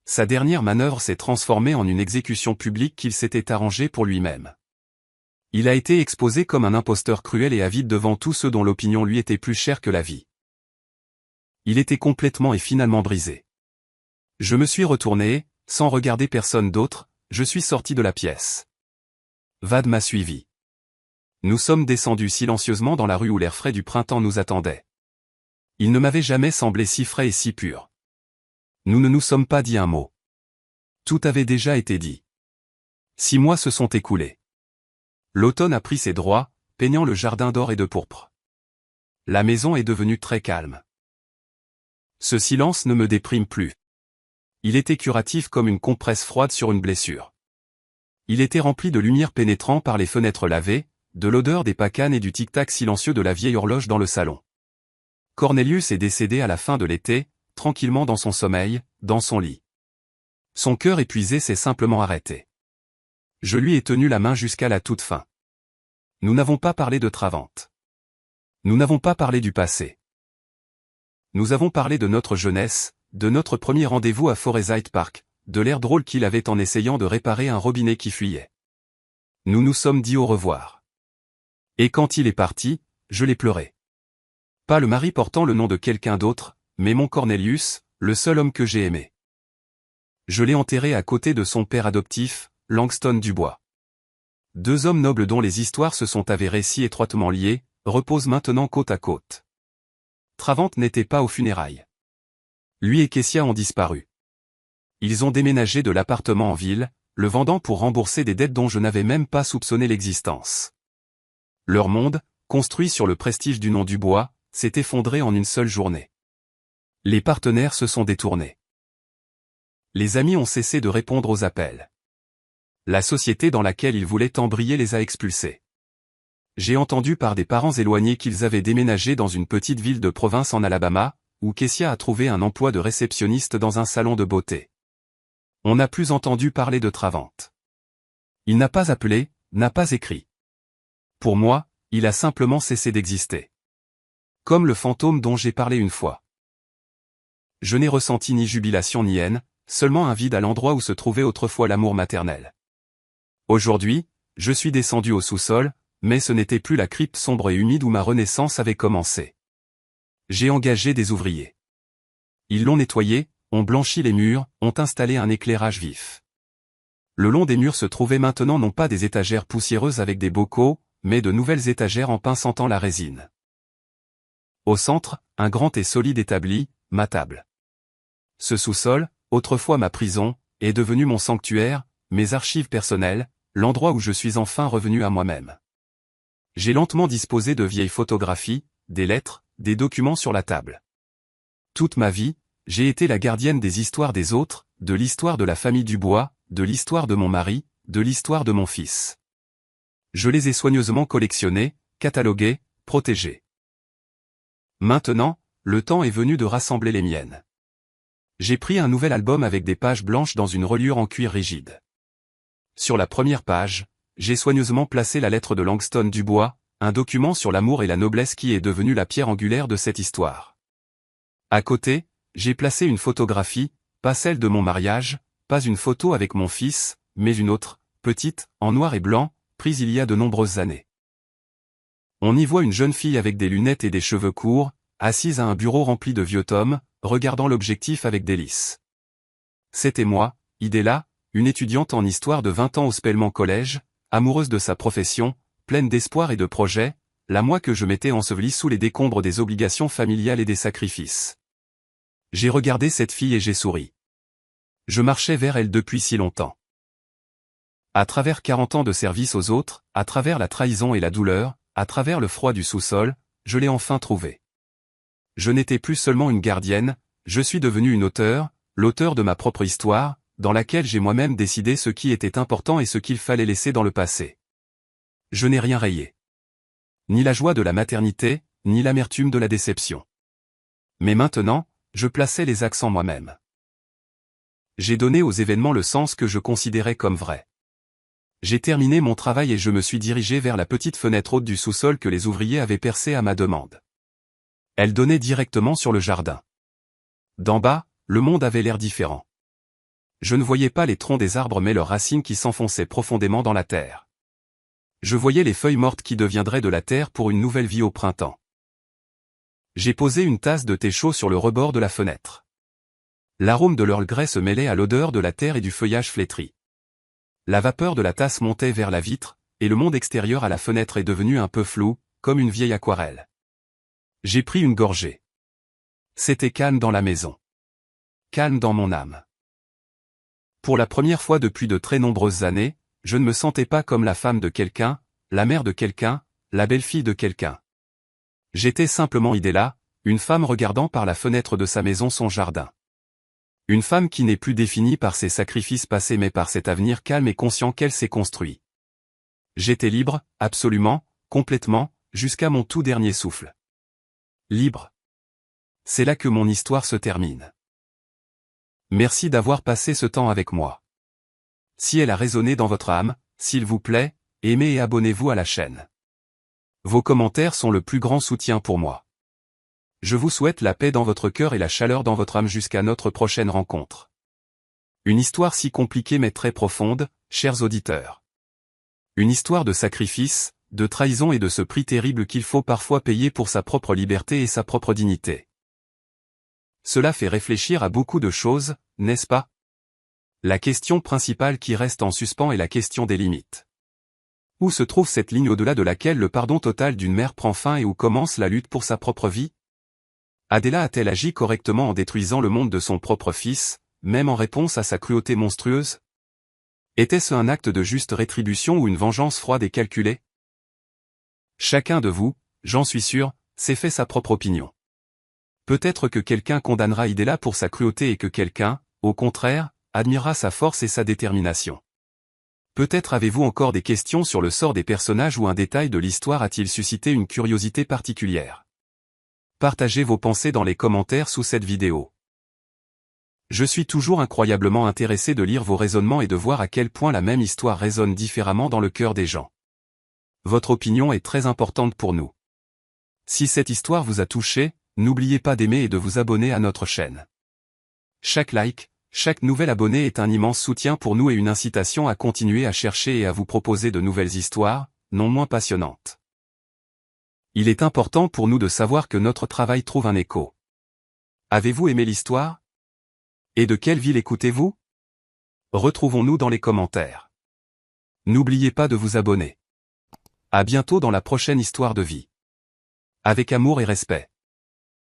Sa dernière manœuvre s'est transformée en une exécution publique qu'il s'était arrangée pour lui-même. Il a été exposé comme un imposteur cruel et avide devant tous ceux dont l'opinion lui était plus chère que la vie. Il était complètement et finalement brisé. Je me suis retourné, sans regarder personne d'autre, je suis sorti de la pièce. Vad m'a suivi. Nous sommes descendus silencieusement dans la rue où l'air frais du printemps nous attendait. Il ne m'avait jamais semblé si frais et si pur. Nous ne nous sommes pas dit un mot. Tout avait déjà été dit. 6 mois se sont écoulés. L'automne a pris ses droits, peignant le jardin d'or et de pourpre. La maison est devenue très calme. Ce silence ne me déprime plus. Il était curatif comme une compresse froide sur une blessure. Il était rempli de lumière pénétrant par les fenêtres lavées, de l'odeur des pacanes et du tic-tac silencieux de la vieille horloge dans le salon. Cornelius est décédé à la fin de l'été, tranquillement dans son sommeil, dans son lit. Son cœur épuisé s'est simplement arrêté. Je lui ai tenu la main jusqu'à la toute fin. Nous n'avons pas parlé de Travante. Nous n'avons pas parlé du passé. Nous avons parlé de notre jeunesse, de notre premier rendez-vous à Forestside Park, de l'air drôle qu'il avait en essayant de réparer un robinet qui fuyait. Nous nous sommes dit au revoir. Et quand il est parti, je l'ai pleuré. Pas le mari portant le nom de quelqu'un d'autre, mais mon Cornelius, le seul homme que j'ai aimé. Je l'ai enterré à côté de son père adoptif, Langston Dubois. Deux hommes nobles dont les histoires se sont avérées si étroitement liées, reposent maintenant côte à côte. Travant n'était pas aux funérailles. Lui et Kessia ont disparu. Ils ont déménagé de l'appartement en ville, le vendant pour rembourser des dettes dont je n'avais même pas soupçonné l'existence. Leur monde, construit sur le prestige du nom Dubois, s'est effondré en une seule journée. Les partenaires se sont détournés. Les amis ont cessé de répondre aux appels. La société dans laquelle ils voulaient embrayer les a expulsés. J'ai entendu par des parents éloignés qu'ils avaient déménagé dans une petite ville de province en Alabama, où Kessia a trouvé un emploi de réceptionniste dans un salon de beauté. On n'a plus entendu parler de Travant. Il n'a pas appelé, n'a pas écrit. Pour moi, il a simplement cessé d'exister. Comme le fantôme dont j'ai parlé une fois. Je n'ai ressenti ni jubilation ni haine, seulement un vide à l'endroit où se trouvait autrefois l'amour maternel. Aujourd'hui, je suis descendu au sous-sol, mais ce n'était plus la crypte sombre et humide où ma renaissance avait commencé. J'ai engagé des ouvriers. Ils l'ont nettoyé, ont blanchi les murs, ont installé un éclairage vif. Le long des murs se trouvaient maintenant non pas des étagères poussiéreuses avec des bocaux, mais de nouvelles étagères en pain sentant la résine. Au centre, un grand et solide établi, ma table. Ce sous-sol, autrefois ma prison, est devenu mon sanctuaire, mes archives personnelles, l'endroit où je suis enfin revenu à moi-même. J'ai lentement disposé de vieilles photographies, des lettres, des documents sur la table. Toute ma vie, j'ai été la gardienne des histoires des autres, de l'histoire de la famille Dubois, de l'histoire de mon mari, de l'histoire de mon fils. Je les ai soigneusement collectionnés, catalogués, protégés. Maintenant, le temps est venu de rassembler les miennes. J'ai pris un nouvel album avec des pages blanches dans une reliure en cuir rigide. Sur la première page, j'ai soigneusement placé la lettre de Langston Dubois, un document sur l'amour et la noblesse qui est devenu la pierre angulaire de cette histoire. À côté, j'ai placé une photographie, pas celle de mon mariage, pas une photo avec mon fils, mais une autre, petite, en noir et blanc, prise il y a de nombreuses années. On y voit une jeune fille avec des lunettes et des cheveux courts, assise à un bureau rempli de vieux tomes, regardant l'objectif avec délice. C'était moi, Idella, une étudiante en histoire de 20 ans au Spelman College, amoureuse de sa profession, pleine d'espoir et de projets, la moi que je m'étais ensevelie sous les décombres des obligations familiales et des sacrifices. J'ai regardé cette fille et j'ai souri. Je marchais vers elle depuis si longtemps. À travers 40 ans de service aux autres, à travers la trahison et la douleur, à travers le froid du sous-sol, je l'ai enfin trouvée. Je n'étais plus seulement une gardienne, je suis devenu une auteure, l'auteur de ma propre histoire, dans laquelle j'ai moi-même décidé ce qui était important et ce qu'il fallait laisser dans le passé. Je n'ai rien rayé. Ni la joie de la maternité, ni l'amertume de la déception. Mais maintenant, je plaçais les accents moi-même. J'ai donné aux événements le sens que je considérais comme vrai. J'ai terminé mon travail et je me suis dirigé vers la petite fenêtre haute du sous-sol que les ouvriers avaient percée à ma demande. Elle donnait directement sur le jardin. D'en bas, le monde avait l'air différent. Je ne voyais pas les troncs des arbres mais leurs racines qui s'enfonçaient profondément dans la terre. Je voyais les feuilles mortes qui deviendraient de la terre pour une nouvelle vie au printemps. J'ai posé une tasse de thé chaud sur le rebord de la fenêtre. L'arôme de l'Earl Grey se mêlait à l'odeur de la terre et du feuillage flétri. La vapeur de la tasse montait vers la vitre, et le monde extérieur à la fenêtre est devenu un peu flou, comme une vieille aquarelle. J'ai pris une gorgée. C'était calme dans la maison. Calme dans mon âme. Pour la première fois depuis de très nombreuses années, je ne me sentais pas comme la femme de quelqu'un, la mère de quelqu'un, la belle-fille de quelqu'un. J'étais simplement Idella, une femme regardant par la fenêtre de sa maison son jardin. Une femme qui n'est plus définie par ses sacrifices passés mais par cet avenir calme et conscient qu'elle s'est construit. J'étais libre, absolument, complètement, jusqu'à mon tout dernier souffle. Libre. C'est là que mon histoire se termine. Merci d'avoir passé ce temps avec moi. Si elle a résonné dans votre âme, s'il vous plaît, aimez et abonnez-vous à la chaîne. Vos commentaires sont le plus grand soutien pour moi. Je vous souhaite la paix dans votre cœur et la chaleur dans votre âme jusqu'à notre prochaine rencontre. Une histoire si compliquée mais très profonde, chers auditeurs. Une histoire de sacrifice, de trahison et de ce prix terrible qu'il faut parfois payer pour sa propre liberté et sa propre dignité. Cela fait réfléchir à beaucoup de choses, n'est-ce pas? La question principale qui reste en suspens est la question des limites. Où se trouve cette ligne au-delà de laquelle le pardon total d'une mère prend fin et où commence la lutte pour sa propre vie? Adela a-t-elle agi correctement en détruisant le monde de son propre fils, même en réponse à sa cruauté monstrueuse? Était-ce un acte de juste rétribution ou une vengeance froide et calculée? Chacun de vous, j'en suis sûr, s'est fait sa propre opinion. Peut-être que quelqu'un condamnera Adela pour sa cruauté et que quelqu'un, au contraire, admirera sa force et sa détermination. Peut-être avez-vous encore des questions sur le sort des personnages ou un détail de l'histoire a-t-il suscité une curiosité particulière? Partagez vos pensées dans les commentaires sous cette vidéo. Je suis toujours incroyablement intéressé de lire vos raisonnements et de voir à quel point la même histoire résonne différemment dans le cœur des gens. Votre opinion est très importante pour nous. Si cette histoire vous a touché, n'oubliez pas d'aimer et de vous abonner à notre chaîne. Chaque like, chaque nouvel abonné est un immense soutien pour nous et une incitation à continuer à chercher et à vous proposer de nouvelles histoires, non moins passionnantes. Il est important pour nous de savoir que notre travail trouve un écho. Avez-vous aimé l'histoire? Et de quelle ville écoutez-vous? Retrouvons-nous dans les commentaires. N'oubliez pas de vous abonner. À bientôt dans la prochaine histoire de vie. Avec amour et respect.